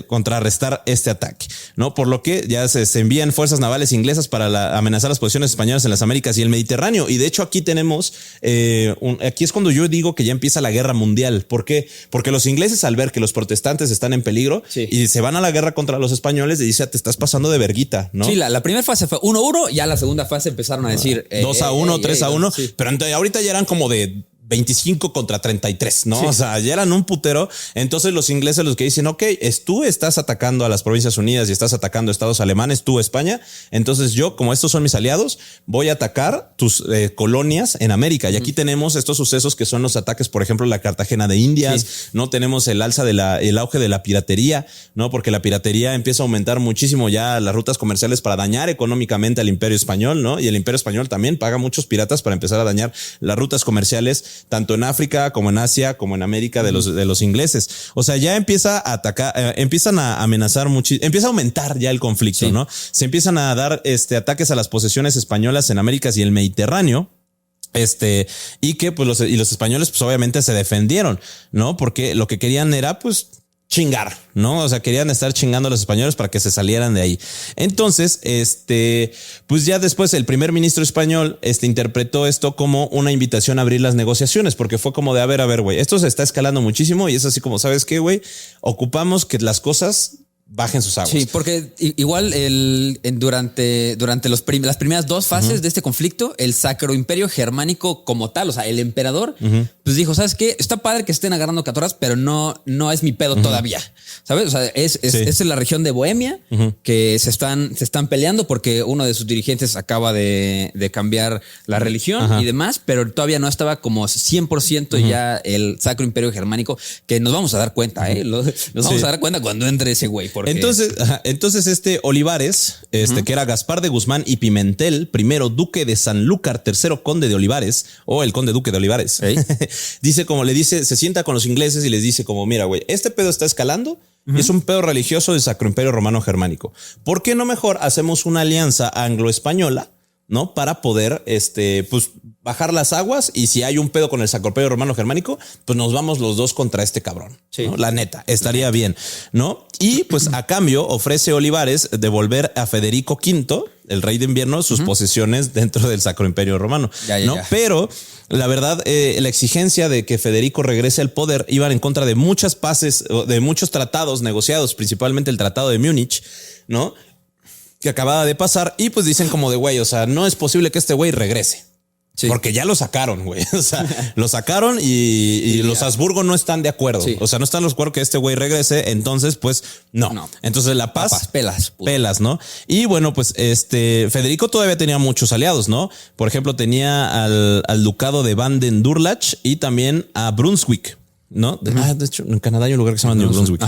contrarrestar este ataque, ¿no? Por lo que ya se envían fuerzas navales inglesas para amenazar las posiciones españolas en las Américas y el Mediterráneo. Y de hecho aquí tenemos, aquí es cuando yo digo que ya empieza la guerra mundial. ¿Por qué? Porque los ingleses, al ver que los protestantes están en peligro y se van a la guerra contra los españoles, y dice, te estás pasando de verguita, ¿no? Sí, la primera fase fue 1-1, ya la segunda fase empezaron a decir 2-1, 3-1, sí. Pero ahorita ya eran como de 25 contra 33, ¿no? Sí. O sea, ya eran un putero. Entonces los ingleses los que dicen, ok, tú estás atacando a las Provincias Unidas y estás atacando a estados alemanes, tú España. Entonces yo, como estos son mis aliados, voy a atacar tus colonias en América. Y aquí tenemos estos sucesos que son los ataques, por ejemplo, la Cartagena de Indias, ¿no? Tenemos el auge de la piratería, ¿no? Porque la piratería empieza a aumentar muchísimo ya las rutas comerciales para dañar económicamente al Imperio Español, ¿no? Y el Imperio Español también paga muchos piratas para empezar a dañar las rutas comerciales tanto en África como en Asia como en América de los ingleses. O sea, ya empieza a atacar, empiezan a amenazar mucho, empieza a aumentar ya el conflicto, ¿no? Se empiezan a dar ataques a las posesiones españolas en América y el Mediterráneo. Y que pues los españoles pues obviamente se defendieron, ¿no? Porque lo que querían era pues chingar, ¿no? O sea, querían estar chingando a los españoles para que se salieran de ahí. Entonces, pues ya después el primer ministro español, interpretó esto como una invitación a abrir las negociaciones, porque fue como de, a ver, güey, esto se está escalando muchísimo y es así como, ¿sabes qué, güey? Ocupamos que las cosas bajen sus aguas. Sí, porque igual durante las primeras 2 fases de este conflicto, el Sacro Imperio Germánico como tal, o sea, el emperador, pues dijo, ¿sabes qué? Está padre que estén agarrando catorras, pero no es mi pedo todavía, ¿sabes? O sea, es la región de Bohemia que se están peleando porque uno de sus dirigentes acaba de cambiar la religión y demás, pero todavía no estaba como 100% ya el Sacro Imperio Germánico, que nos vamos a dar cuenta, nos vamos a dar cuenta cuando entre ese güey. porque... Entonces este Olivares, que era Gaspar de Guzmán y Pimentel, primero duque de Sanlúcar, tercero conde de Olivares, o el conde duque de Olivares, dice como le dice, se sienta con los ingleses y les dice como, mira, güey, este pedo está escalando y es un pedo religioso del Sacro Imperio Romano Germánico. ¿Por qué no mejor hacemos una alianza anglo-española, ¿no? Para poder, pues, bajar las aguas, y si hay un pedo con el Sacro Imperio Romano Germánico, pues nos vamos los dos contra este cabrón. Sí. ¿No? La neta, estaría bien, ¿no? Y pues a cambio ofrece Olivares devolver a Federico V, el rey de invierno, sus posesiones dentro del Sacro Imperio Romano, ¿no? Pero la verdad, la exigencia de que Federico regrese al poder iban en contra de muchas paces, de muchos tratados negociados, principalmente el Tratado de Múnich, ¿no? Que acababa de pasar, y pues dicen como de güey, o sea, no es posible que este güey regrese. Sí. Porque ya lo sacaron, güey. O sea, lo sacaron y los Habsburgo no están de acuerdo. Sí. O sea, no están de acuerdo que este güey regrese. Entonces, pues no. Entonces la paz. Papas, pelas, ¿no? Y bueno, pues Federico todavía tenía muchos aliados, ¿no? Por ejemplo, tenía al ducado de Baden-Durlach y también a Brunswick, ¿no? De hecho, en Canadá hay un lugar que se llama New Brunswick.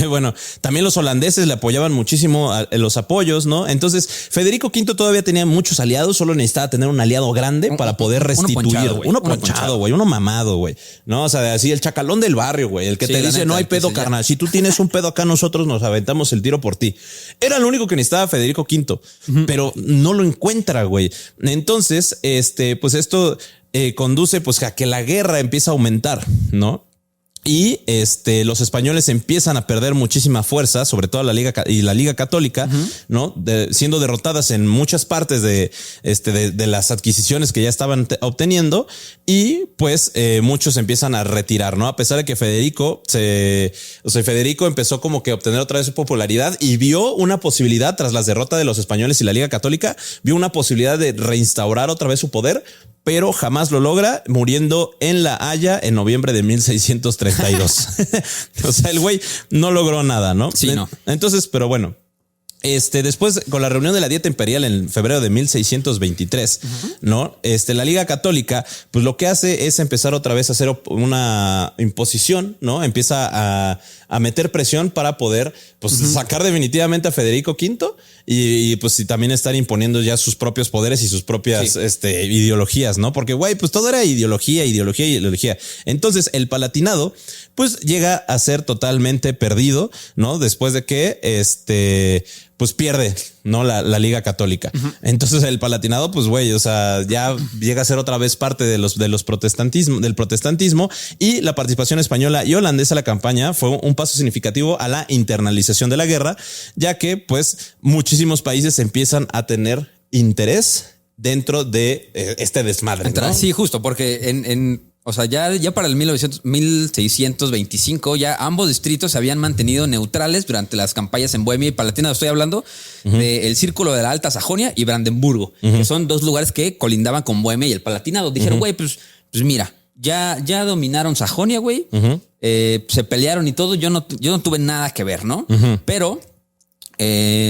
Bueno, también los holandeses le apoyaban muchísimo los apoyos, ¿no? Entonces, Federico V todavía tenía muchos aliados, solo necesitaba tener un aliado grande para poder restituir. Uno ponchado, güey, uno mamado, güey. No, o sea, así el chacalón del barrio, güey, el que te dice, neta, no hay pedo, carnal. Si tú tienes un pedo acá, nosotros nos aventamos el tiro por ti. Era lo único que necesitaba Federico V, pero no lo encuentra, güey. Entonces, pues esto conduce pues a que la guerra empieza a aumentar, ¿no? Y los españoles empiezan a perder muchísima fuerza, sobre todo la Liga Católica, ¿no? Siendo derrotadas en muchas partes de las adquisiciones que ya estaban obteniendo, y pues muchos empiezan a retirar, ¿no? A pesar de que Federico empezó como que a obtener otra vez su popularidad y vio una posibilidad tras las derrotas de los españoles y la Liga Católica, vio una posibilidad de reinstaurar otra vez su poder, pero jamás lo logra, muriendo en La Haya en noviembre de 1632. O sea, el güey no logró nada, ¿no? Sí, no. Entonces, pero bueno. Después, con la reunión de la Dieta Imperial en febrero de 1623, ¿no? La Liga Católica, pues lo que hace es empezar otra vez a hacer una imposición, ¿no? Empieza a meter presión para poder, pues, sacar definitivamente a Federico V y pues también estar imponiendo ya sus propios poderes y sus propias ideologías, ¿no? Porque, güey, pues todo era ideología. Entonces, el Palatinado, pues llega a ser totalmente perdido, ¿no? Después de que, pues pierde, ¿no? La Liga Católica. Entonces el Palatinado, pues güey, o sea, ya llega a ser otra vez parte de los protestantismo, del protestantismo, y la participación española y holandesa en la campaña fue un paso significativo a la internalización de la guerra, ya que pues muchísimos países empiezan a tener interés dentro de este desmadre, ¿no? Sí, justo, porque o sea, ya para el 1625 ya ambos distritos se habían mantenido neutrales durante las campañas en Bohemia y Palatinado. Estoy hablando del Círculo de la Alta Sajonia y Brandenburgo, que son dos lugares que colindaban con Bohemia y el Palatinado. Dijeron, güey, pues mira, ya dominaron Sajonia, güey. Se pelearon y todo. Yo no tuve nada que ver, ¿no? Pero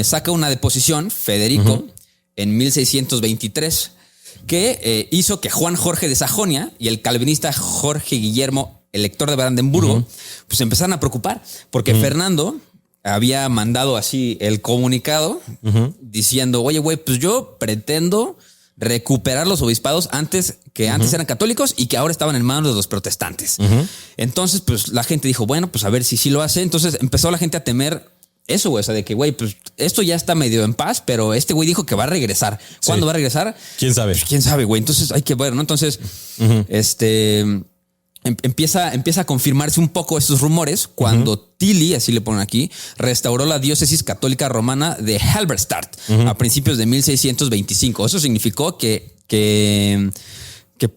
saca una deposición Federico en 1623 que hizo que Juan Jorge de Sajonia y el calvinista Jorge Guillermo, elector de Brandenburgo, pues empezaron a preocupar porque Fernando había mandado así el comunicado diciendo, oye, güey, pues yo pretendo recuperar los obispados antes eran católicos y que ahora estaban en manos de los protestantes. Entonces, pues la gente dijo, bueno, pues a ver si sí lo hace. Entonces empezó la gente a temer eso, güey, o sea, de que, güey, pues esto ya está medio en paz, pero este güey dijo que va a regresar. ¿Cuándo va a regresar? ¿Quién sabe? Pues, quién sabe, güey. Entonces hay que ver, ¿no? Entonces, empieza a confirmarse un poco estos rumores cuando Tilly, así le ponen aquí, restauró la diócesis católica romana de Halberstadt a principios de 1625. Eso significó que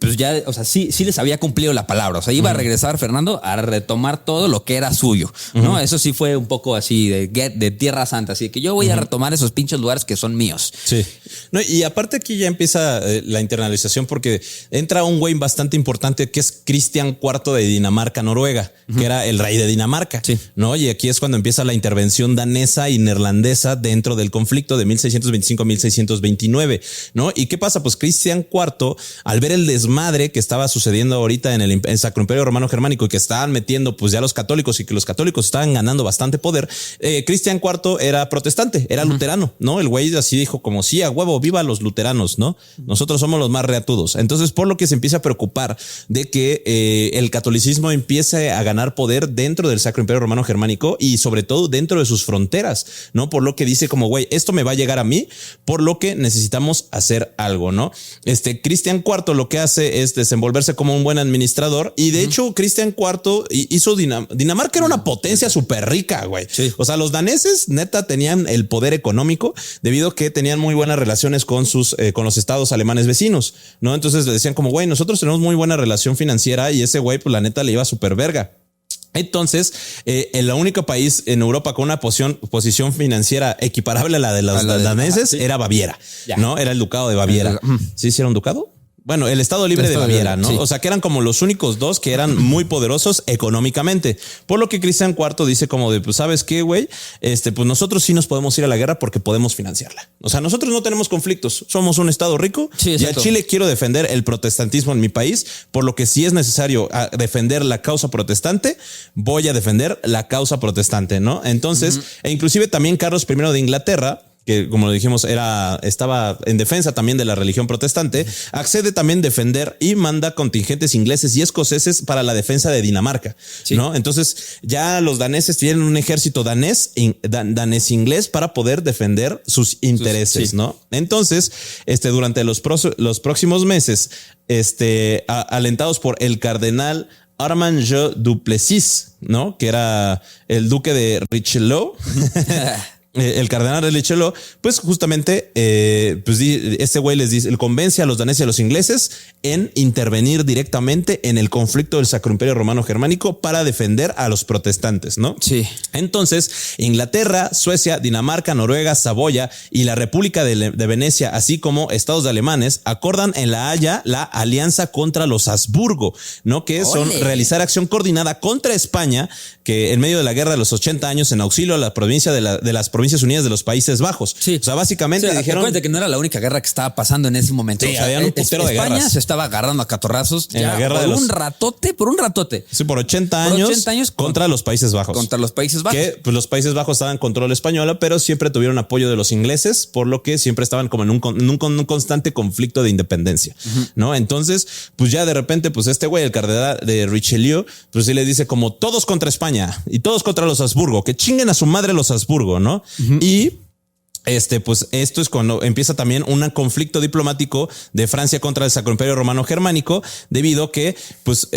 pues ya, o sea, sí les había cumplido la palabra. O sea, iba a regresar Fernando a retomar todo lo que era suyo, ¿no? Eso sí fue un poco así de Tierra Santa. Así que yo voy a retomar esos pinches lugares que son míos. Sí. No, y aparte aquí ya empieza la internalización porque entra un güey bastante importante que es Cristian IV de Dinamarca-Noruega, que era el rey de Dinamarca, ¿no? Y aquí es cuando empieza la intervención danesa y neerlandesa dentro del conflicto de 1625 a 1629, ¿no? ¿Y qué pasa? Pues Cristian IV, al ver el desmadre que estaba sucediendo ahorita en el Sacro Imperio Romano Germánico y que estaban metiendo pues ya los católicos y que los católicos estaban ganando bastante poder, Cristian IV era protestante, era luterano, ¿no? El güey así dijo como sí, a huevo, viva los luteranos, ¿no? Nosotros somos los más reatudos. Entonces, por lo que se empieza a preocupar de que el catolicismo empiece a ganar poder dentro del Sacro Imperio Romano Germánico y sobre todo dentro de sus fronteras, ¿no? Por lo que dice como, güey, esto me va a llegar a mí, por lo que necesitamos hacer algo, ¿no? Cristian IV lo que hace es desenvolverse como un buen administrador y de hecho Cristian IV hizo Dinamarca era una potencia súper rica, güey. Sí. O sea, los daneses neta tenían el poder económico debido a que tenían muy buenas relaciones con los estados alemanes vecinos, ¿no? Entonces le decían como, güey, nosotros tenemos muy buena relación financiera y ese güey, pues la neta le iba súper verga. Entonces, el único país en Europa con una posición financiera equiparable a la de los daneses era Baviera, ¿no? Era el ducado de Baviera. ¿Sí era un ducado? Bueno, el Estado Libre de Baviera, ¿no? Sí. O sea, que eran como los únicos dos que eran muy poderosos económicamente. Por lo que Cristian IV dice como de, pues, ¿sabes qué, güey? Pues nosotros sí nos podemos ir a la guerra porque podemos financiarla. O sea, nosotros no tenemos conflictos. Somos un Estado rico. Sí, y a Chile quiero defender el protestantismo en mi país, por lo que si es necesario defender la causa protestante, voy a defender la causa protestante, ¿no? Entonces, e inclusive también Carlos I de Inglaterra, que como lo dijimos estaba en defensa también de la religión protestante, accede también a defender y manda contingentes ingleses y escoceses para la defensa de Dinamarca, ¿no? Entonces ya los daneses tienen un ejército danés-inglés para poder defender sus intereses, ¿no? Entonces, durante los próximos meses, alentados por el cardenal Armand Duplessis, ¿no? Que era el duque de Richelieu. El cardenal de Richelieu, pues justamente, pues este güey les dice, convence a los daneses y a los ingleses en intervenir directamente en el conflicto del Sacro Imperio Romano Germánico para defender a los protestantes, ¿no? Sí. Entonces, Inglaterra, Suecia, Dinamarca, Noruega, Saboya y la República de Venecia, así como estados alemanes, acordan en La Haya la alianza contra los Habsburgo, ¿no? Que son realizar acción coordinada contra España, que en medio de la guerra de los 80 años en auxilio a la provincia de las Provincias Unidas de los Países Bajos. Sí. O sea, básicamente dijeron... Acuérdate que no era la única guerra que estaba pasando en ese momento. Sí, o sea, había un putero de guerras. España se estaba agarrando a catorrazos en la guerra por un ratote. Sí, por 80 años contra los Países Bajos. Contra los Países Bajos. Que pues, los Países Bajos estaban en control española, pero siempre tuvieron apoyo de los ingleses, por lo que siempre estaban como en un constante conflicto de independencia, ¿no? Entonces, pues ya de repente, pues este güey, el cardenal de Richelieu, pues sí le dice como todos contra España y todos contra los Habsburgo, que chinguen a su madre los Habsburgo, ¿no? Y pues esto es cuando empieza también un conflicto diplomático de Francia contra el Sacro Imperio Romano Germánico, debido a que pues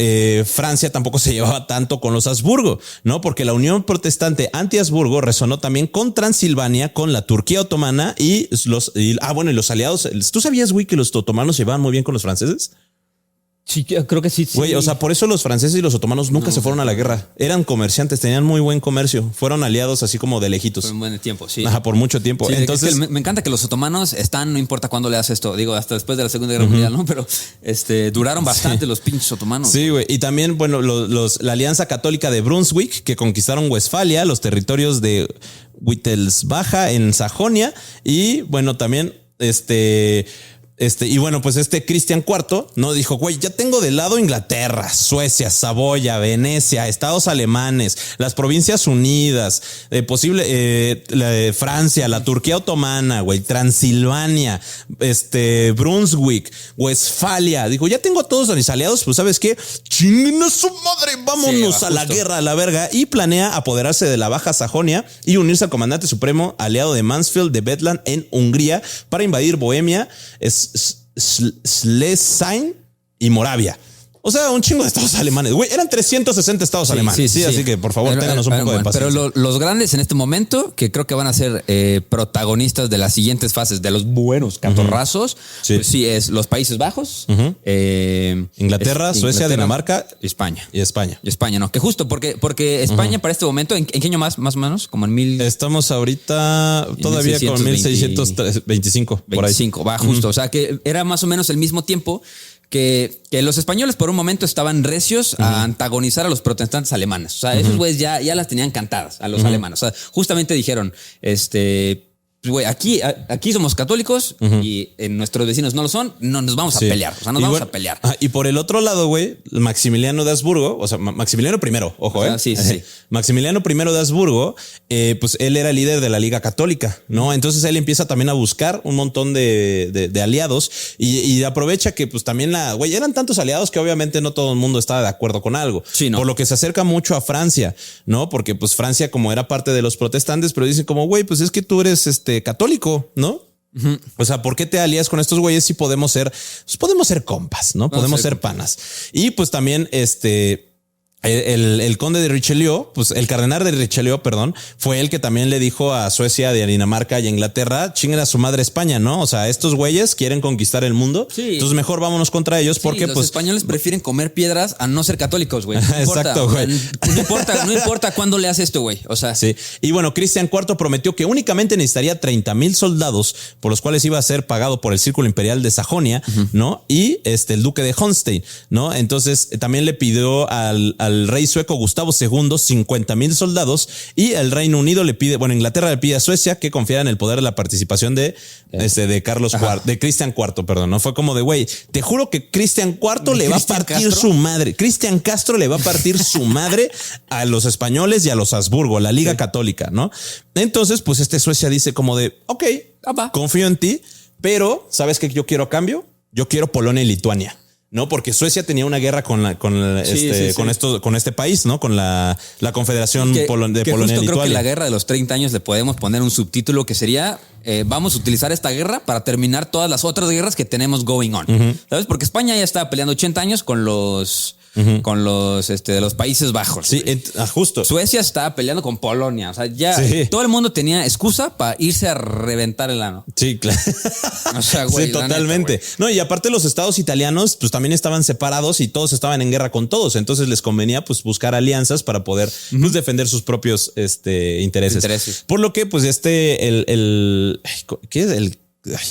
Francia tampoco se llevaba tanto con los Habsburgo, ¿no? Porque la unión protestante anti-Habsburgo resonó también con Transilvania, con la Turquía otomana y los aliados. ¿Tú sabías, güey, que los otomanos se llevaban muy bien con los franceses? Sí, creo que sí. Güey, o sea, por eso los franceses y los otomanos nunca se fueron a la guerra. Eran comerciantes, tenían muy buen comercio. Fueron aliados así como de lejitos. Por un buen tiempo, sí. Ajá, por mucho tiempo. Sí, entonces, me encanta que los otomanos están, no importa cuándo le haces esto, digo, hasta después de la Segunda Guerra Mundial, ¿no? Pero duraron bastante los pinches otomanos. Sí, güey. Y también, bueno, la Alianza Católica de Brunswick, que conquistaron Westfalia, los territorios de Wittelsbacher en Sajonia. Y bueno, también y bueno, pues Cristian IV no dijo, güey, ya tengo de lado Inglaterra, Suecia, Saboya, Venecia, estados alemanes, las Provincias Unidas, Francia, la Turquía otomana, güey, Transilvania, Brunswick, Westfalia. Dijo, ya tengo a todos mis aliados, pues ¿sabes qué? ¡Chinguen a su madre! Vámonos a la guerra, a la verga. Y planea apoderarse de la Baja Sajonia y unirse al comandante supremo aliado de Mansfeld de Bethlen en Hungría para invadir Bohemia, Schleswig y Moravia. O sea, un chingo de estados alemanes. Güey, eran 360 estados alemanes. Sí, así que por favor, ténganos un poco de paciencia. Pero los grandes en este momento, que creo que van a ser protagonistas de las siguientes fases, de los buenos catorrazos, pues sí, es los Países Bajos, Inglaterra, Suecia, Dinamarca, España. Y España. Y España, ¿no? Que justo porque España para este momento, ¿en qué año más o menos? Como en 1000. Estamos ahorita todavía con 1625. Por ahí. Va, justo. O sea, que era más o menos el mismo tiempo que los españoles por un momento estaban recios a antagonizar a los protestantes alemanes. O sea, esos güeyes ya las tenían cantadas a los alemanes. O sea, justamente dijeron, güey, aquí somos católicos y nuestros vecinos no lo son, no nos vamos a pelear. O sea, nos vamos a pelear. Y por el otro lado, güey, Maximiliano de Habsburgo, o sea, Maximiliano I, ojo, O sea, sí. Maximiliano I de Habsburgo, pues él era líder de la Liga Católica, ¿no? Entonces él empieza también a buscar un montón de aliados y aprovecha que pues también eran tantos aliados que obviamente no todo el mundo estaba de acuerdo con algo. Sí, ¿no? Por lo que se acerca mucho a Francia, ¿no? Porque pues Francia como era parte de los protestantes, pero dicen como, güey, pues es que tú eres católico, ¿no? O sea, ¿por qué te alías con estos güeyes si podemos ser compas, ¿no? Podemos ser panas. Y pues también el conde de Richelieu, pues el cardenal de Richelieu, perdón, fue el que también le dijo a Suecia, de Dinamarca y a Inglaterra, chinguen a su madre España, ¿no? O sea, estos güeyes quieren conquistar el mundo. Sí. Entonces mejor vámonos contra ellos porque los pues españoles prefieren comer piedras a no ser católicos, güey. No Exacto, güey. No importa cuándo le haces esto, güey. O sea, sí. Y bueno, Cristian IV prometió que únicamente necesitaría 30,000 soldados por los cuales iba a ser pagado por el Círculo Imperial de Sajonia, ¿no? Y el duque de Holstein, ¿no? Entonces también le pidió al rey sueco Gustavo II 50,000 soldados y el Reino Unido Inglaterra le pide a Suecia que confiara en el poder de la participación de Carlos IV, de Cristian IV, perdón. No fue como de, güey, te juro que Cristian IV le va a partir su madre. Cristian Castro le va a partir su madre a los españoles y a los Habsburgo, la Liga Católica, ¿no? Entonces, pues Suecia dice como de, ok, confío en ti, pero ¿sabes qué yo quiero a cambio? Yo quiero Polonia y Lituania. No, porque Suecia tenía una guerra con este país, ¿no? Con la Confederación de Polonia y Lituania. Creo que la guerra de los 30 años le podemos poner un subtítulo que sería vamos a utilizar esta guerra para terminar todas las otras guerras que tenemos going on. ¿Sabes? Porque España ya estaba peleando 80 años con los de los Países Bajos. Sí, justo. Suecia estaba peleando con Polonia. O sea, ya todo el mundo tenía excusa para irse a reventar el ano. Sí, claro. O sea, güey. Sí, totalmente. Neta, no, y aparte los estados italianos, pues también estaban separados y todos estaban en guerra con todos. Entonces les convenía pues buscar alianzas para poder pues, defender sus propios intereses. Por lo que, pues, ¿qué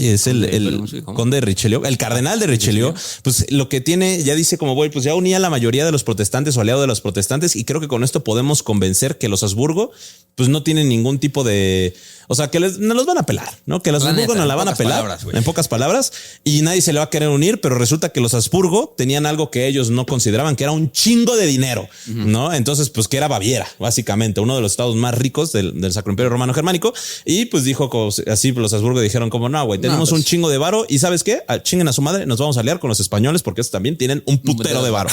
es el conde de Richelieu, el cardenal de Richelieu? Pues lo que tiene, ya dice como, güey, pues ya unía a la mayoría de los protestantes o aliado de los protestantes y creo que con esto podemos convencer que los Habsburgo pues no tienen ningún tipo de, o sea, que no los van a pelar, ¿no? Que los Habsburgo no la van a pelar, en pocas palabras, y nadie se le va a querer unir, pero resulta que los Habsburgo tenían algo que ellos no consideraban, que era un chingo de dinero, ¿no? Entonces, pues que era Baviera, básicamente, uno de los estados más ricos del Sacro Imperio Romano Germánico, y pues dijo así, los Habsburgo dijeron como, no, güey, tenemos un chingo de varo y ¿sabes qué? Chinguen a su madre, nos vamos a aliar con los españoles porque estos también tienen un putero de varo.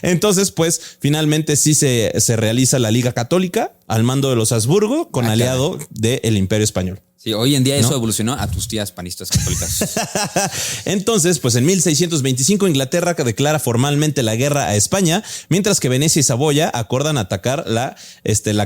Entonces, pues finalmente sí se realiza la Liga Católica al mando de los Habsburgo con aliado del Imperio Español. Sí, hoy en día eso evolucionó a tus tías panistas católicas. Entonces, pues en 1625 Inglaterra declara formalmente la guerra a España, mientras que Venecia y Saboya acordan atacar la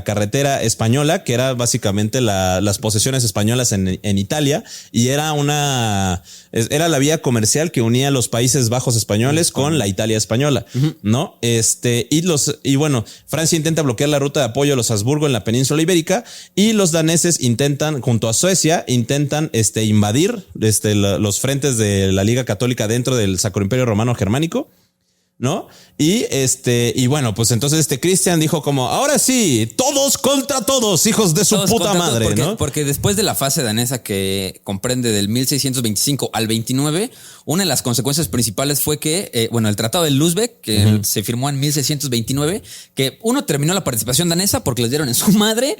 carretera española, que era básicamente las posesiones españolas en Italia, y era la vía comercial que unía los Países Bajos españoles con la Italia española, ¿no? Y bueno, Francia intenta bloquear la ruta de apoyo a los Habsburgo en la península ibérica y los daneses intentan, junto a Suecia, invadir los frentes de la Liga Católica dentro del Sacro Imperio Romano Germánico, ¿no? Y bueno, pues entonces Cristian dijo como, ahora sí, todos contra todos, hijos de su puta madre, ¿no? Porque después de la fase danesa que comprende del 1625 al 29, una de las consecuencias principales fue que, el Tratado de Lübeck, que se firmó en 1629, que terminó la participación danesa porque les dieron en su madre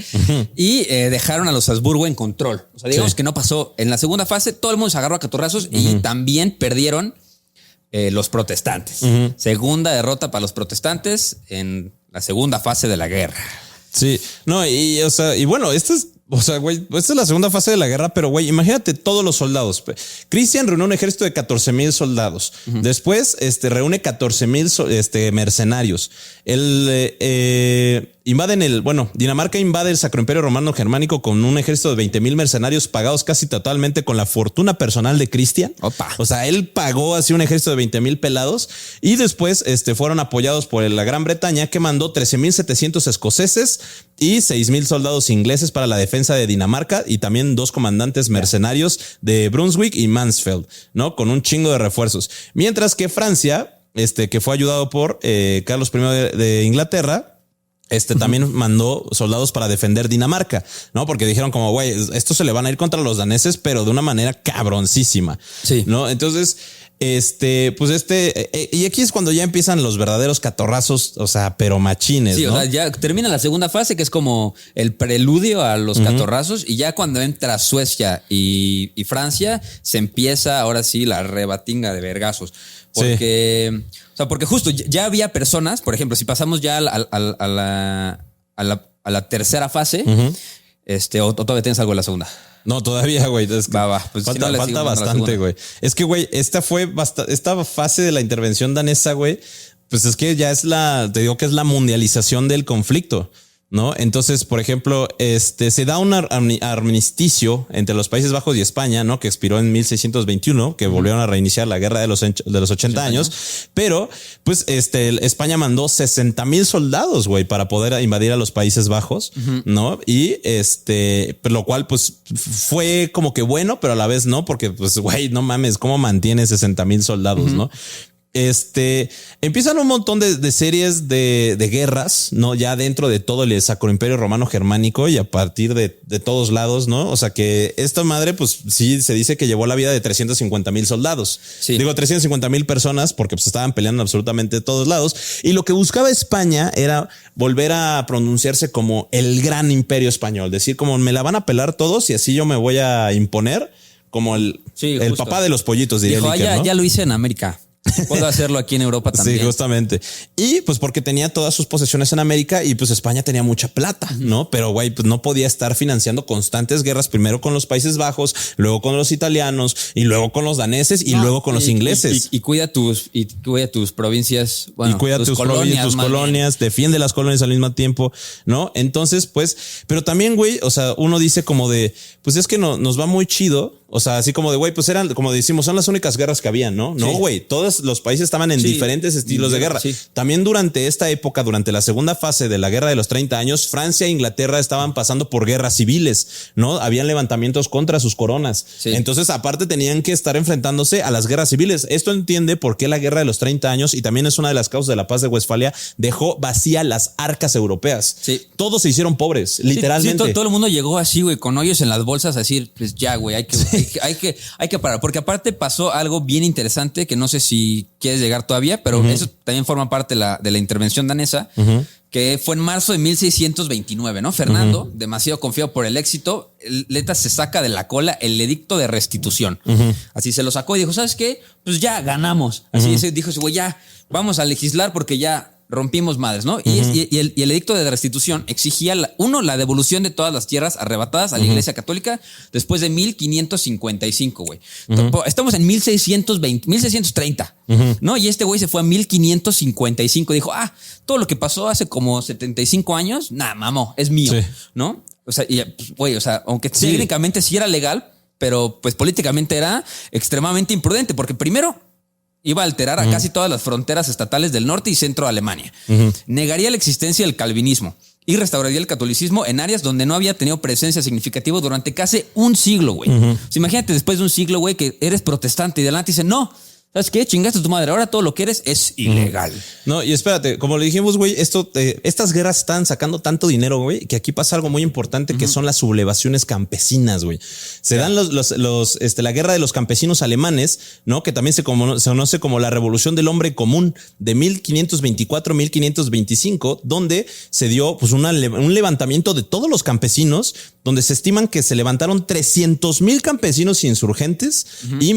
y dejaron a los Habsburgo en control. O sea, digamos que no pasó. En la segunda fase, todo el mundo se agarró a catorrazos y también perdieron los protestantes. Segunda derrota para los protestantes en la segunda fase de la guerra. Sí, no, y bueno, esta es la segunda fase de la guerra, pero güey, imagínate todos los soldados. Cristian reunió un ejército de 14,000 soldados. Después, reúne 14,000 mercenarios. Dinamarca invade el Sacro Imperio Romano Germánico con un ejército de 20,000 mercenarios pagados casi totalmente con la fortuna personal de Cristian. O sea, él pagó así un ejército de 20,000 pelados y después fueron apoyados por la Gran Bretaña, que mandó 13,700 escoceses y 6,000 soldados ingleses para la defensa de Dinamarca y también 2 comandantes mercenarios de Brunswick y Mansfeld, ¿no? Con un chingo de refuerzos. Mientras que Francia, que fue ayudado por Carlos I de Inglaterra, también mandó soldados para defender Dinamarca, ¿no? Porque dijeron como, güey, esto se le van a ir contra los daneses, pero de una manera cabroncísima. Sí. ¿No? Entonces, y aquí es cuando ya empiezan los verdaderos catorrazos, o sea, pero machines, Sí, ¿no? o sea, ya termina la segunda fase, que es como el preludio a los catorrazos, y ya cuando entra Suecia y Francia, se empieza ahora sí la rebatinga de vergazos. Porque, o sea, porque justo ya había personas, por ejemplo, si pasamos ya a la tercera fase, o todavía tienes algo en la segunda. No, todavía, güey. Pues falta bastante, güey. Es que, güey, esta fase de la intervención danesa, güey, pues es que ya te digo que es la mundialización del conflicto, ¿no? Entonces, por ejemplo, se da un armisticio entre los Países Bajos y España, ¿no? Que expiró en 1621, que volvieron a reiniciar la guerra de los 80 años. Pero, pues, España mandó 60,000 soldados, güey, para poder invadir a los Países Bajos, ¿no? Y lo cual, pues, fue como que bueno, pero a la vez no, porque, pues, güey, no mames, ¿cómo mantiene 60,000 soldados, no? Empiezan un montón de series de guerras, ¿no? Ya dentro de todo el Sacro Imperio Romano Germánico y a partir de todos lados, ¿no? O sea que esta madre, pues sí, se dice que llevó la vida de 350,000 soldados. Sí. Digo 350,000 personas porque pues estaban peleando absolutamente de todos lados. Y lo que buscaba España era volver a pronunciarse como el gran imperio español. Decir como me la van a pelar todos y así yo me voy a imponer como el papá de los pollitos, diría Dijo, Iker, ¿no? ya lo hice en América. Puedo hacerlo aquí en Europa también. Sí, justamente. Y pues porque tenía todas sus posesiones en América y pues España tenía mucha plata, ¿no? Pero güey, pues no podía estar financiando constantes guerras, primero con los Países Bajos, luego con los italianos y luego con los daneses y luego con los ingleses. Y cuida tus provincias. Bueno, y cuida tus colonias, defiende las colonias al mismo tiempo, ¿no? Entonces, pues, pero también, güey, o sea, uno dice como de, pues es que nos va muy chido. O sea, así como de, güey, pues eran, como decimos, son las únicas guerras que habían, ¿no? No, güey, todos los países estaban en diferentes estilos de guerra. Sí. También durante esta época, durante la segunda fase de la Guerra de los 30 años, Francia e Inglaterra estaban pasando por guerras civiles, ¿no? Habían levantamientos contra sus coronas. Sí. Entonces, aparte, tenían que estar enfrentándose a las guerras civiles. Esto entiende por qué la Guerra de los 30 años, y también es una de las causas de la paz de Westfalia, dejó vacía las arcas europeas. Sí. Todos se hicieron pobres, literalmente. Sí, todo el mundo llegó así, güey, con hoyos en las bolsas a decir, pues ya, güey, hay que parar. Porque aparte pasó algo bien interesante que no sé si quieres llegar todavía, pero eso también forma parte de la intervención danesa, que fue en marzo de 1629, ¿no? Fernando, demasiado confiado por el éxito, Leta se saca de la cola el edicto de restitución. Así se lo sacó y dijo, ¿sabes qué? Pues ya ganamos. Así dijo, güey, ya vamos a legislar porque ya rompimos madres, ¿no? Y el edicto de restitución exigía, la devolución de todas las tierras arrebatadas a la Iglesia Católica después de 1555, güey. Estamos en 1630, ¿no? Y este güey se fue a 1555. Dijo, todo lo que pasó hace como 75 años, mamó, es mío, ¿no? O sea, güey, o sea, aunque técnicamente sí era legal, pero pues políticamente era extremadamente imprudente, porque primero iba a alterar a casi todas las fronteras estatales del norte y centro de Alemania. Negaría la existencia del calvinismo y restauraría el catolicismo en áreas donde no había tenido presencia significativa durante casi un siglo, güey. O sea, imagínate después de un siglo, güey, que eres protestante y de adelante dicen, no, ¿sabes qué? Chingaste a tu madre. Ahora todo lo que eres es ilegal. No, y espérate, como le dijimos, güey, estas guerras están sacando tanto dinero, güey, que aquí pasa algo muy importante que son las sublevaciones campesinas, güey. Se dan la guerra de los campesinos alemanes, ¿no? Que también se conoce como la Revolución del Hombre Común de 1524-1525, donde se dio pues un levantamiento de todos los campesinos, donde se estiman que se levantaron 300,000 campesinos insurgentes y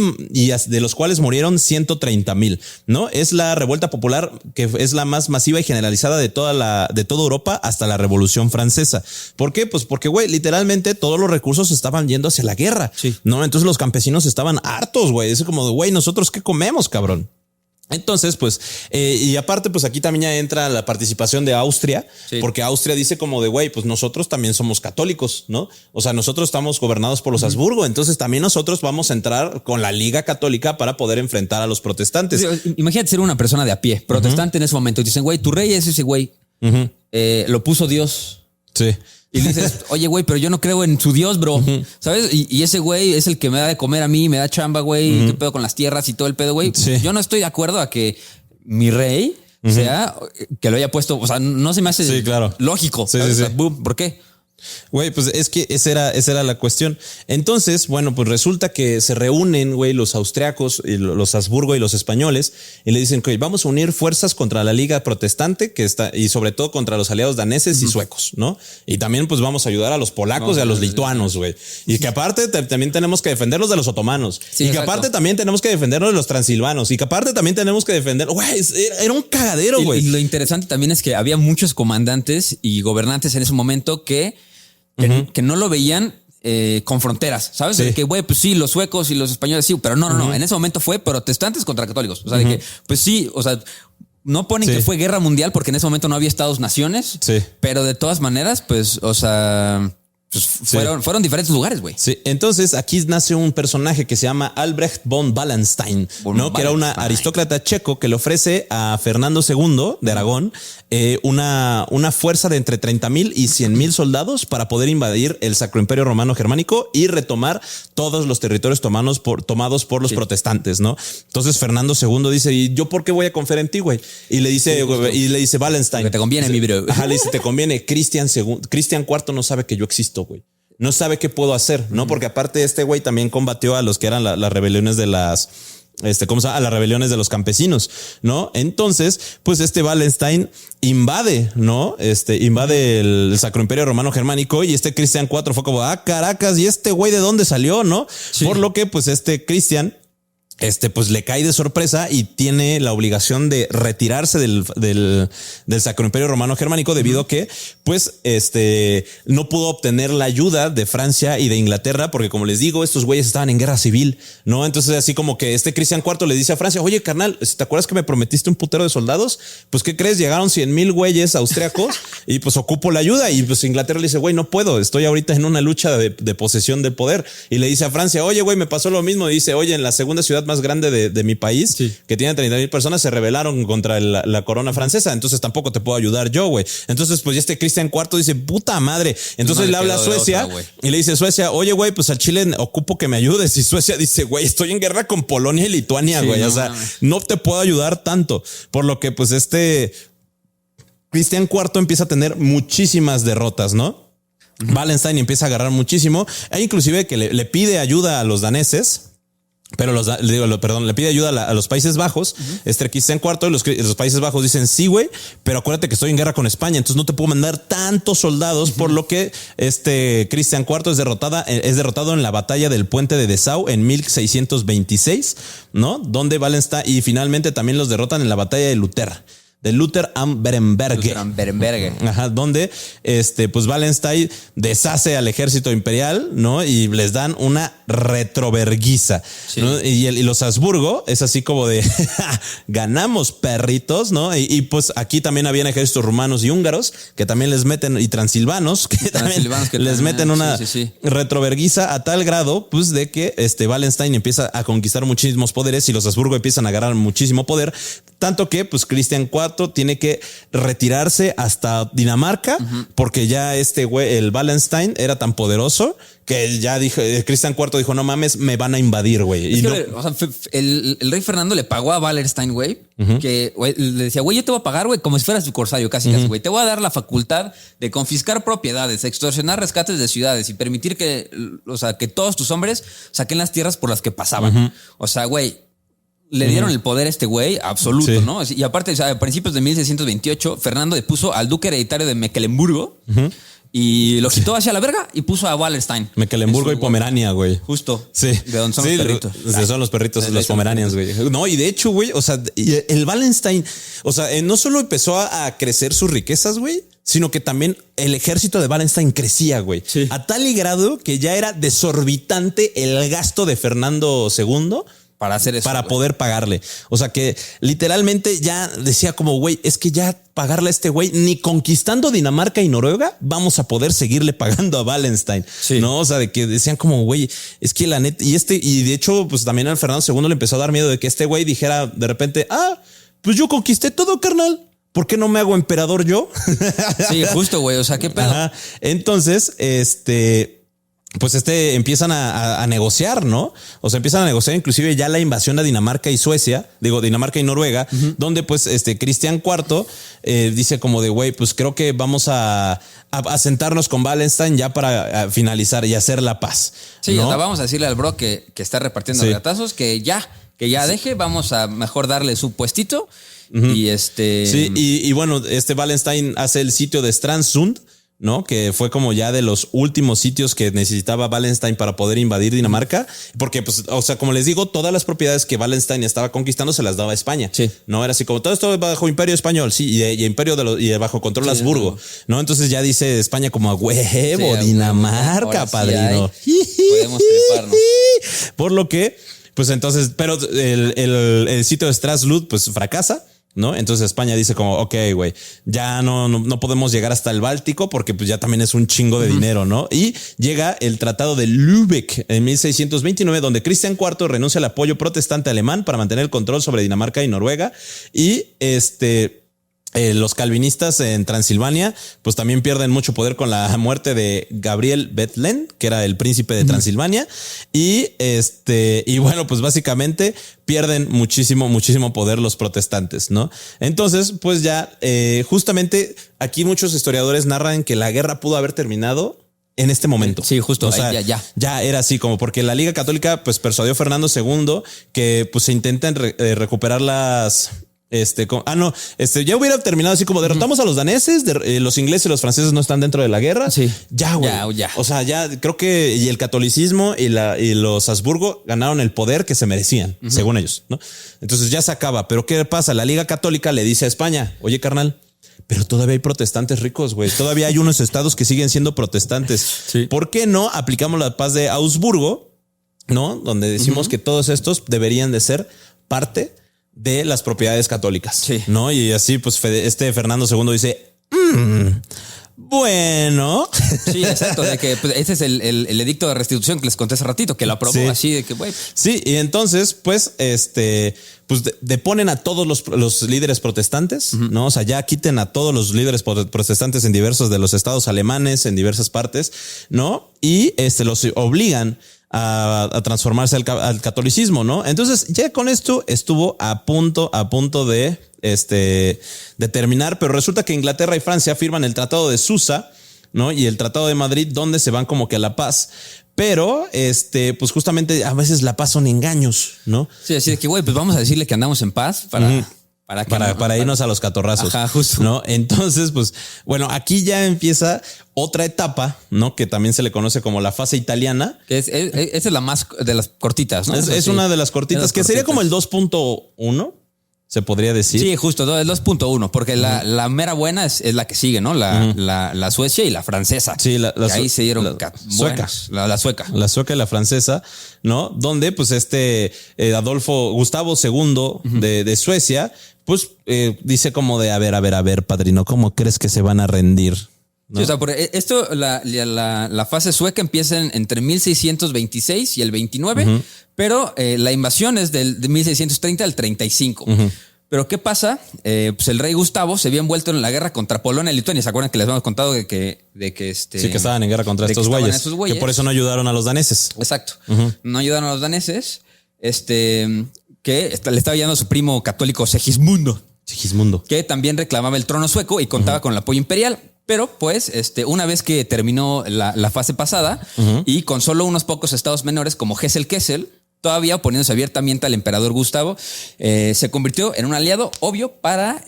de los cuales murieron 130,000, ¿no? Es la revuelta popular que es la más masiva y generalizada de toda Europa hasta la Revolución Francesa. ¿Por qué? Pues porque, güey, literalmente todos los recursos estaban yendo hacia la guerra, ¿no? Entonces los campesinos estaban hartos, güey. Es como de, güey, ¿nosotros qué comemos, cabrón? Entonces, pues, y aparte, pues aquí también ya entra la participación de Austria, porque Austria dice como de, güey, pues nosotros también somos católicos, ¿no? O sea, nosotros estamos gobernados por los Habsburgo, entonces también nosotros vamos a entrar con la Liga Católica para poder enfrentar a los protestantes. Imagínate ser una persona de a pie, protestante en ese momento, y dicen, güey, tu rey es ese güey, lo puso Dios. Sí. Y dices, oye, güey, pero yo no creo en su Dios, bro. ¿Sabes? Y ese güey es el que me da de comer a mí, me da chamba, güey. ¿Qué pedo con las tierras y todo el pedo, güey? Sí. Yo no estoy de acuerdo a que mi rey sea que lo haya puesto. O sea, no se me hace Sí, claro. lógico. Sí, ¿sabes? sí, O sea, sí. boom, ¿por qué? Güey, pues es que esa era la cuestión. Entonces, bueno, pues resulta que se reúnen, güey, los austriacos, y los Habsburgo y los españoles, y le dicen que vamos a unir fuerzas contra la Liga Protestante, que está, y sobre todo contra los aliados daneses y suecos, ¿no? Y también, pues vamos a ayudar a los polacos y a los lituanos, güey. Y que aparte también tenemos que defenderlos de los otomanos. Sí, y que exacto. aparte también tenemos que defendernos de los transilvanos. Y que aparte también tenemos que defender. Güey, era un cagadero, Y güey. lo interesante también es que había muchos comandantes y gobernantes en ese momento que no lo veían con fronteras, ¿sabes? Sí. De que, güey, pues sí, los suecos y los españoles sí, pero no. En ese momento fue protestantes contra católicos. O sea, de que, pues sí, o sea, no ponen Sí. que fue guerra mundial porque en ese momento no había estados-naciones, Sí. pero de todas maneras, pues, o sea, pues fueron diferentes lugares, güey. Sí, entonces aquí nace un personaje que se llama Albrecht von Wallenstein, Von ¿no? Que era una Wallenstein. aristócrata checo que le ofrece a Fernando II de Aragón una fuerza de entre 30,000 y 100,000 soldados para poder invadir el Sacro Imperio Romano Germánico y retomar todos los territorios tomados por los protestantes, ¿no? Entonces Fernando II dice, ¿y yo por qué voy a confiar en ti, güey? Y le dice, Wallenstein. Porque te conviene, Dice, mi bro. Ajá, le dice, te conviene. Cristian IV no sabe que yo existo, güey. No sabe qué puedo hacer, ¿no? Porque aparte este güey también combatió a los que eran las rebeliones de las... ¿cómo se llama? A las rebeliones de los campesinos, ¿no? Entonces, pues Wallenstein invade, ¿no? Invade el Sacro Imperio Romano Germánico y Cristian IV fue como, caracas, ¿y este güey de dónde salió, no? Sí. Por lo que, pues Cristian pues le cae de sorpresa y tiene la obligación de retirarse del Sacro Imperio Romano Germánico debido a que, pues, no pudo obtener la ayuda de Francia y de Inglaterra, porque como les digo, estos güeyes estaban en guerra civil, ¿no? Entonces, así como que Cristian IV le dice a Francia, oye, carnal, ¿te acuerdas que me prometiste un putero de soldados? Pues, ¿qué crees? Llegaron 100,000 güeyes austriacos y pues ocupo la ayuda. Y pues Inglaterra le dice, güey, no puedo, estoy ahorita en una lucha de posesión del poder. Y le dice a Francia, oye, güey, me pasó lo mismo. Y dice, oye, en la segunda ciudad más grande de mi país, Sí. que tiene 30,000 personas, se rebelaron contra la corona francesa. Entonces tampoco te puedo ayudar yo, güey. Entonces, pues Cristian IV dice, puta madre. Entonces No le le habla a quedó de Suecia otra, güey. y le dice, Suecia, oye, güey, pues al Chile ocupo que me ayudes. Y Suecia dice, güey, estoy en guerra con Polonia y Lituania, Sí, güey. no O sea, mames. no te puedo ayudar tanto. Por lo que, pues, Cristian IV empieza a tener muchísimas derrotas, ¿no? Wallenstein empieza a agarrar muchísimo e inclusive que le pide ayuda a los daneses. Pero le pide ayuda a los Países Bajos. Cristian IV y los Países Bajos dicen sí, güey, pero acuérdate que estoy en guerra con España, entonces no te puedo mandar tantos soldados, por lo que Cristian IV es derrotado en la batalla del puente de Dessau en 1626, ¿no? Donde Wallenstein y finalmente también los derrotan en la batalla de Luther am Berenberge. Berenberge. Ajá, donde pues Wallenstein deshace al ejército imperial, ¿no? Y les dan una retroverguiza. Sí. ¿no? Y los Habsburgo es así como de ganamos, perritos, ¿no? Y pues aquí también habían ejércitos rumanos y húngaros que también les meten, y transilvanos que también que les también, meten una sí. retroverguiza a tal grado, pues, de que Wallenstein empieza a conquistar muchísimos poderes y los Habsburgo empiezan a agarrar muchísimo poder, tanto que pues Cristian IV tiene que retirarse hasta Dinamarca, porque ya güey, el Wallenstein era tan poderoso que ya dijo, Cristian IV dijo, no mames, me van a invadir, güey. Es Y que, no- o sea, el rey Fernando le pagó a Wallenstein, güey, que güey, le decía, güey, yo te voy a pagar, güey, como si fueras tu corsario, casi, güey. Te voy a dar la facultad de confiscar propiedades, extorsionar rescates de ciudades y permitir que todos tus hombres saquen las tierras por las que pasaban. O sea, güey, le dieron el poder a este güey absoluto, Sí. ¿no? Y aparte, o sea, a principios de 1628, Fernando depuso al duque hereditario de Mecklemburgo y lo quitó hacia la verga y puso a Wallenstein. Mecklemburgo y Pomerania, güey. Justo. Sí. De donde son Sí, los perritos. son los perritos, De los esos pomeranians, güey. No, y de hecho, güey, o sea, el Wallenstein, o sea, no solo empezó a crecer sus riquezas, güey, sino que también el ejército de Wallenstein crecía, güey. Sí. A tal y grado que ya era desorbitante el gasto de Fernando II Para hacer eso. para güey. poder pagarle. O sea que literalmente ya decía como, güey, es que ya pagarle a este güey, ni conquistando Dinamarca y Noruega, vamos a poder seguirle pagando a Wallenstein. Sí. No, o sea, de que decían como, güey, es que la neta, y de hecho, pues también al Fernando II le empezó a dar miedo de que este güey dijera de repente, pues yo conquisté todo, carnal. ¿Por qué no me hago emperador yo? Sí, justo, güey. O sea, qué pedo. Ajá. Entonces, pues empiezan a negociar, ¿no? O sea, empiezan a negociar inclusive ya la invasión a Dinamarca y Dinamarca y Noruega, donde pues Cristian IV dice como de, güey, pues creo que vamos a sentarnos con Wallenstein ya para finalizar y hacer la paz. Sí, ¿no? o sea, vamos a decirle al bro que está repartiendo gatazos que ya deje, vamos a mejor darle su puestito. Y Sí, y bueno, Wallenstein hace el sitio de Strandsund, ¿no? Que fue como ya de los últimos sitios que necesitaba Wallenstein para poder invadir Dinamarca. Porque, pues, o sea, como les digo, todas las propiedades que Wallenstein estaba conquistando se las daba a España. Sí. No era así como todo esto bajo imperio español, sí, y imperio y bajo control Habsburgo, ¿no? Entonces ya dice España como a huevo, Dinamarca, padrino. Podemos treparnos. Por lo que, pues entonces, pero el sitio de Stralsund, pues fracasa. ¿No? Entonces España dice como, ok, güey, ya no podemos llegar hasta el Báltico porque pues ya también es un chingo de dinero, ¿no? Y llega el Tratado de Lübeck en 1629, donde Cristian IV renuncia al apoyo protestante alemán para mantener el control sobre Dinamarca y Noruega. Y los calvinistas en Transilvania pues también pierden mucho poder con la muerte de Gabriel Bethlen, que era el príncipe de Transilvania. Y bueno, pues básicamente pierden muchísimo poder los protestantes, ¿no? Entonces, pues ya justamente aquí muchos historiadores narran que la guerra pudo haber terminado en este momento. Sí, justo. O sea, ya era así como porque la Liga Católica pues persuadió a Fernando II que pues se intenten recuperar las... ya hubiera terminado así como derrotamos a los daneses, los ingleses y los franceses no están dentro de la guerra. Sí. Ya, güey. Ya. O sea, ya creo que y el catolicismo y los Habsburgo ganaron el poder que se merecían, según ellos, ¿no? Entonces ya se acaba. Pero ¿qué pasa? La Liga Católica le dice a España, oye, carnal, pero todavía hay protestantes ricos, güey. Todavía hay unos estados que siguen siendo protestantes. Sí. ¿Por qué no aplicamos la paz de Augsburgo, ¿no? Donde decimos que todos estos deberían de ser parte de las propiedades católicas, sí, ¿no? Y así, pues, Fernando II dice, bueno. Sí, exacto, de que pues, ese es el edicto de restitución que les conté hace ratito, que lo aprobó así de que, güey. Sí, y entonces, pues, pues deponen a todos los líderes protestantes, ¿no? O sea, ya quiten a todos los líderes protestantes en diversos de los estados alemanes, en diversas partes, ¿no? Y los obligan a transformarse al catolicismo, ¿no? Entonces ya con esto estuvo a punto de terminar, pero resulta que Inglaterra y Francia firman el Tratado de Susa, ¿no? Y el Tratado de Madrid, donde se van como que a la paz. Pero, pues justamente a veces la paz son engaños, ¿no? Sí, así de que, güey, pues vamos a decirle que andamos en paz para irnos a los catorrazos. Ajá, justo. ¿No? Entonces, pues, bueno, aquí ya empieza otra etapa, ¿no? Que también se le conoce como la fase italiana. Que esa es la más de las cortitas, ¿no? Es una de las cortitas, que sería como el 2.1, se podría decir. Sí, justo, el 2.1, porque la mera buena es la que sigue, ¿no? La Suecia y la francesa. Sí, ahí se dieron sueca. La sueca. La sueca y la francesa, ¿no? Donde, pues, Gustavo II de Suecia, pues, dice como de, a ver, padrino, ¿cómo crees que se van a rendir? ¿No? Sí, o sea, porque esto, la fase sueca empieza entre 1626 y el 29, pero la invasión es de 1630 al 35. Pero ¿qué pasa? Pues el rey Gustavo se había envuelto en la guerra contra Polonia y Lituania. ¿Se acuerdan que les habíamos contado de que sí, que estaban en guerra contra estos güeyes? Que por eso no ayudaron a los daneses. Exacto. No ayudaron a los daneses. Que le estaba ayudando a su primo católico Segismundo, que también reclamaba el trono sueco y contaba con el apoyo imperial. Pero pues una vez que terminó la fase pasada y con solo unos pocos estados menores como Hesse-Kassel, todavía oponiéndose abiertamente al emperador Gustavo, se convirtió en un aliado obvio para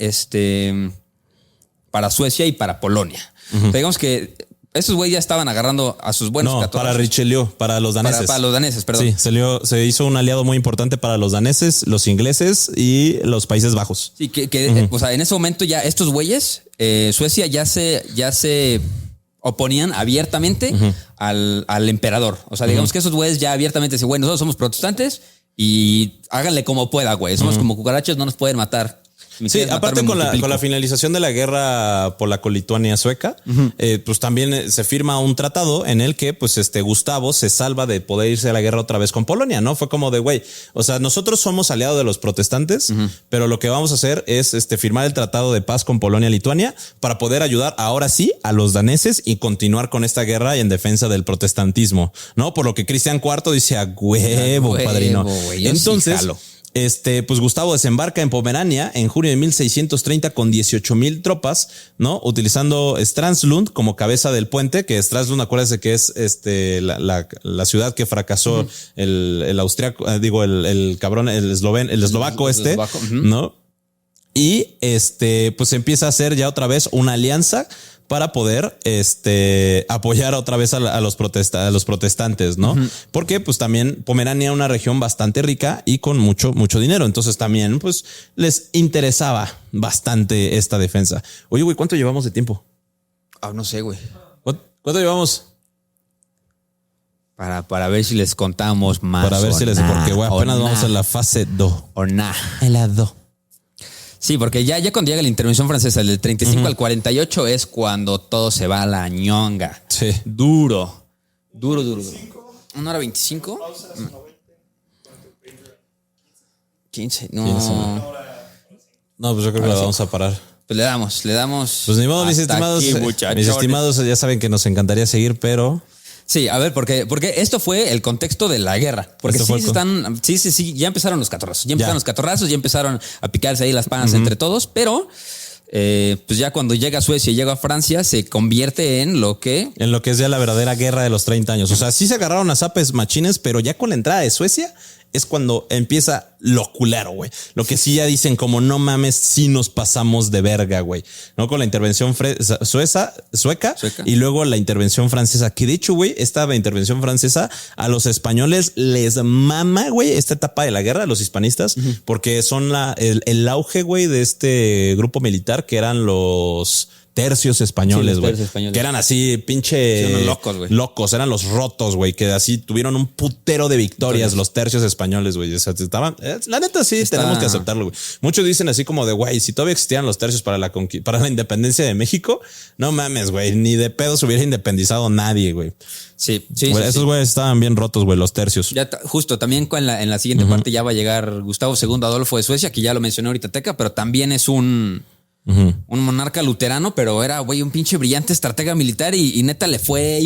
Suecia y para Polonia. Digamos que estos güeyes ya estaban agarrando a sus buenos católicos. Para Richelieu, para los daneses. Para los daneses, perdón. Sí, se hizo un aliado muy importante para los daneses, los ingleses y los Países Bajos. Sí, o sea, en ese momento ya estos güeyes, Suecia ya se oponían abiertamente al emperador. O sea, digamos que esos güeyes ya abiertamente dicen, güey, nosotros somos protestantes y háganle como pueda, güey. Somos como cucarachas, no nos pueden matar. Si me Sí, quieres matar, aparte me con multiplico. la finalización de la guerra polaco-lituania sueca, pues también se firma un tratado en el que pues Gustavo se salva de poder irse a la guerra otra vez con Polonia, ¿no? Fue como de, güey, o sea, nosotros somos aliados de los protestantes, pero lo que vamos a hacer es firmar el tratado de paz con Polonia-Lituania para poder ayudar ahora sí a los daneses y continuar con esta guerra y en defensa del protestantismo, ¿no? Por lo que Cristian IV dice a huevo, padrino. Güey, yo Entonces, sí jalo. pues Gustavo desembarca en Pomerania en junio de 1630 con 18,000 tropas, ¿no? Utilizando Stralsund como cabeza del puente, que Stralsund, acuérdense que es la ciudad que fracasó el austriaco, el cabrón, el eslovaco eslovaco, ¿no? Y pues empieza a hacer ya otra vez una alianza para poder apoyar otra vez a los protestantes, ¿no? Porque pues también Pomerania es una región bastante rica y con mucho dinero. Entonces también pues les interesaba bastante esta defensa. Oye, güey, ¿cuánto llevamos de tiempo? No sé, güey. ¿Cuánto llevamos? Para ver si les contamos más. Para ver si les... Porque güey, apenas vamos en la fase 2. O nada. En la 2. Sí, porque ya cuando llega la intervención francesa del 35 al 48 es cuando todo se va a la ñonga. Sí. Duro. 1 hora 25. 15. No. 15. No, pues yo creo que la vamos a parar. Pues le damos. Pues ni modo, mis hasta estimados. aquí, Mis muchachones. estimados ya saben que nos encantaría seguir, pero... Sí, a ver, porque esto fue el contexto de la guerra. Porque Esto fue sí, ya empezaron los catorrazos. Ya empezaron Ya. los catorrazos, ya empezaron a picarse ahí las panas entre todos, pero pues ya cuando llega Suecia y llega a Francia, se convierte en lo que... En lo que es ya la verdadera guerra de los 30 años. O sea, sí se agarraron a zapes machines, pero ya con la entrada de Suecia es cuando empieza lo culero, güey. Lo que sí ya dicen como no mames, sí nos pasamos de verga, güey. ¿No? Con la intervención sueca y luego la intervención francesa. Que de hecho, güey, esta intervención francesa a los españoles les mama, güey, esta etapa de la guerra, a los hispanistas, porque son el auge, güey, de este grupo militar que eran los... tercios españoles, Sí, los güey. tercios españoles. Que eran así, pinche... Sí, unos locos, güey. Locos, eran los rotos, güey. Que así tuvieron un putero de victorias los tercios españoles, güey. O sea, estaban... la neta sí, tenemos que aceptarlo, güey. Muchos dicen así como de, güey, si todavía existieran los tercios para la independencia de México, no mames, güey. Ni de pedo se hubiera independizado nadie, güey. Sí. Güey, esos güeyes estaban bien rotos, güey, los tercios. Ya justo, también en la siguiente parte ya va a llegar Gustavo II Adolfo de Suecia, que ya lo mencioné ahorita, Teca, pero también es un monarca luterano, pero era, güey, un pinche brillante estratega militar y neta le fue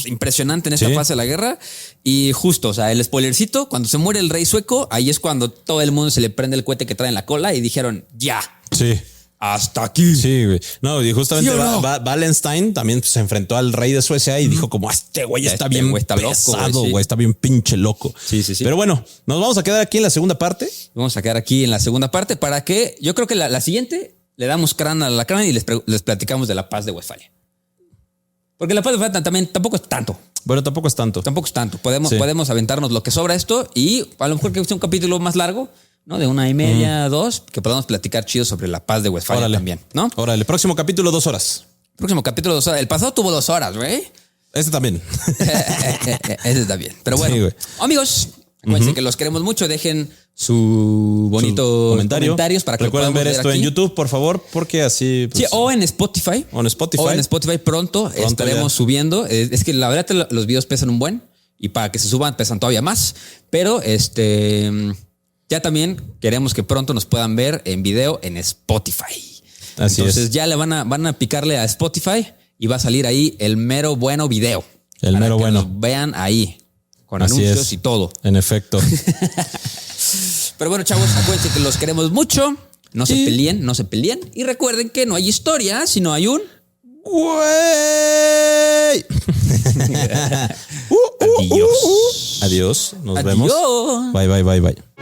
impresionante en esta fase de la guerra. Y justo, o sea, el spoilercito, cuando se muere el rey sueco, ahí es cuando todo el mundo se le prende el cohete que trae en la cola y dijeron, ya, Sí. hasta aquí. Sí, güey. No, y justamente ¿Sí o no? Wallenstein también se enfrentó al rey de Suecia y dijo como, este güey está bien güey está loco, pesado, güey, sí. güey, está bien pinche loco. Sí. Pero bueno, nos vamos a quedar aquí en la segunda parte. Vamos a quedar aquí en la segunda parte para que yo creo que la siguiente le damos crán a la crán y les platicamos de la paz de Westfalia. Porque la paz de Westfalia también tampoco es tanto. Bueno, tampoco es tanto. Tampoco es tanto. Podemos aventarnos lo que sobra esto y a lo mejor que sea un capítulo más largo, ¿no? De 1:30, 2, que podamos platicar chido sobre la paz de Westfalia también, ¿no? Órale, próximo capítulo, 2 horas. Próximo capítulo, 2 horas. El pasado tuvo 2 horas, güey. Este también. Ese está bien. Pero bueno, Sí, güey. amigos, acuérdense que los queremos mucho. Dejen su bonito comentarios para que recuerden lo podamos ver esto aquí en YouTube, por favor, porque así... pues, Sí, o en Spotify. O en Spotify. O en Spotify pronto estaremos ya. subiendo. Es que la verdad los videos pesan un buen y para que se suban pesan todavía más. Pero ya también queremos que pronto nos puedan ver en video en Spotify. Así Entonces es. ya le van a picarle a Spotify y va a salir ahí el mero bueno video. El para mero que bueno. nos vean ahí con Así anuncios es. y todo. En efecto. Pero bueno, chavos, acuérdense que los queremos mucho. No se Y- peleen, no se peleen. Y recuerden que no hay historia, sino hay un... ¡Güey! Adiós. Adiós. Nos Adiós. vemos. Bye, bye, bye, bye.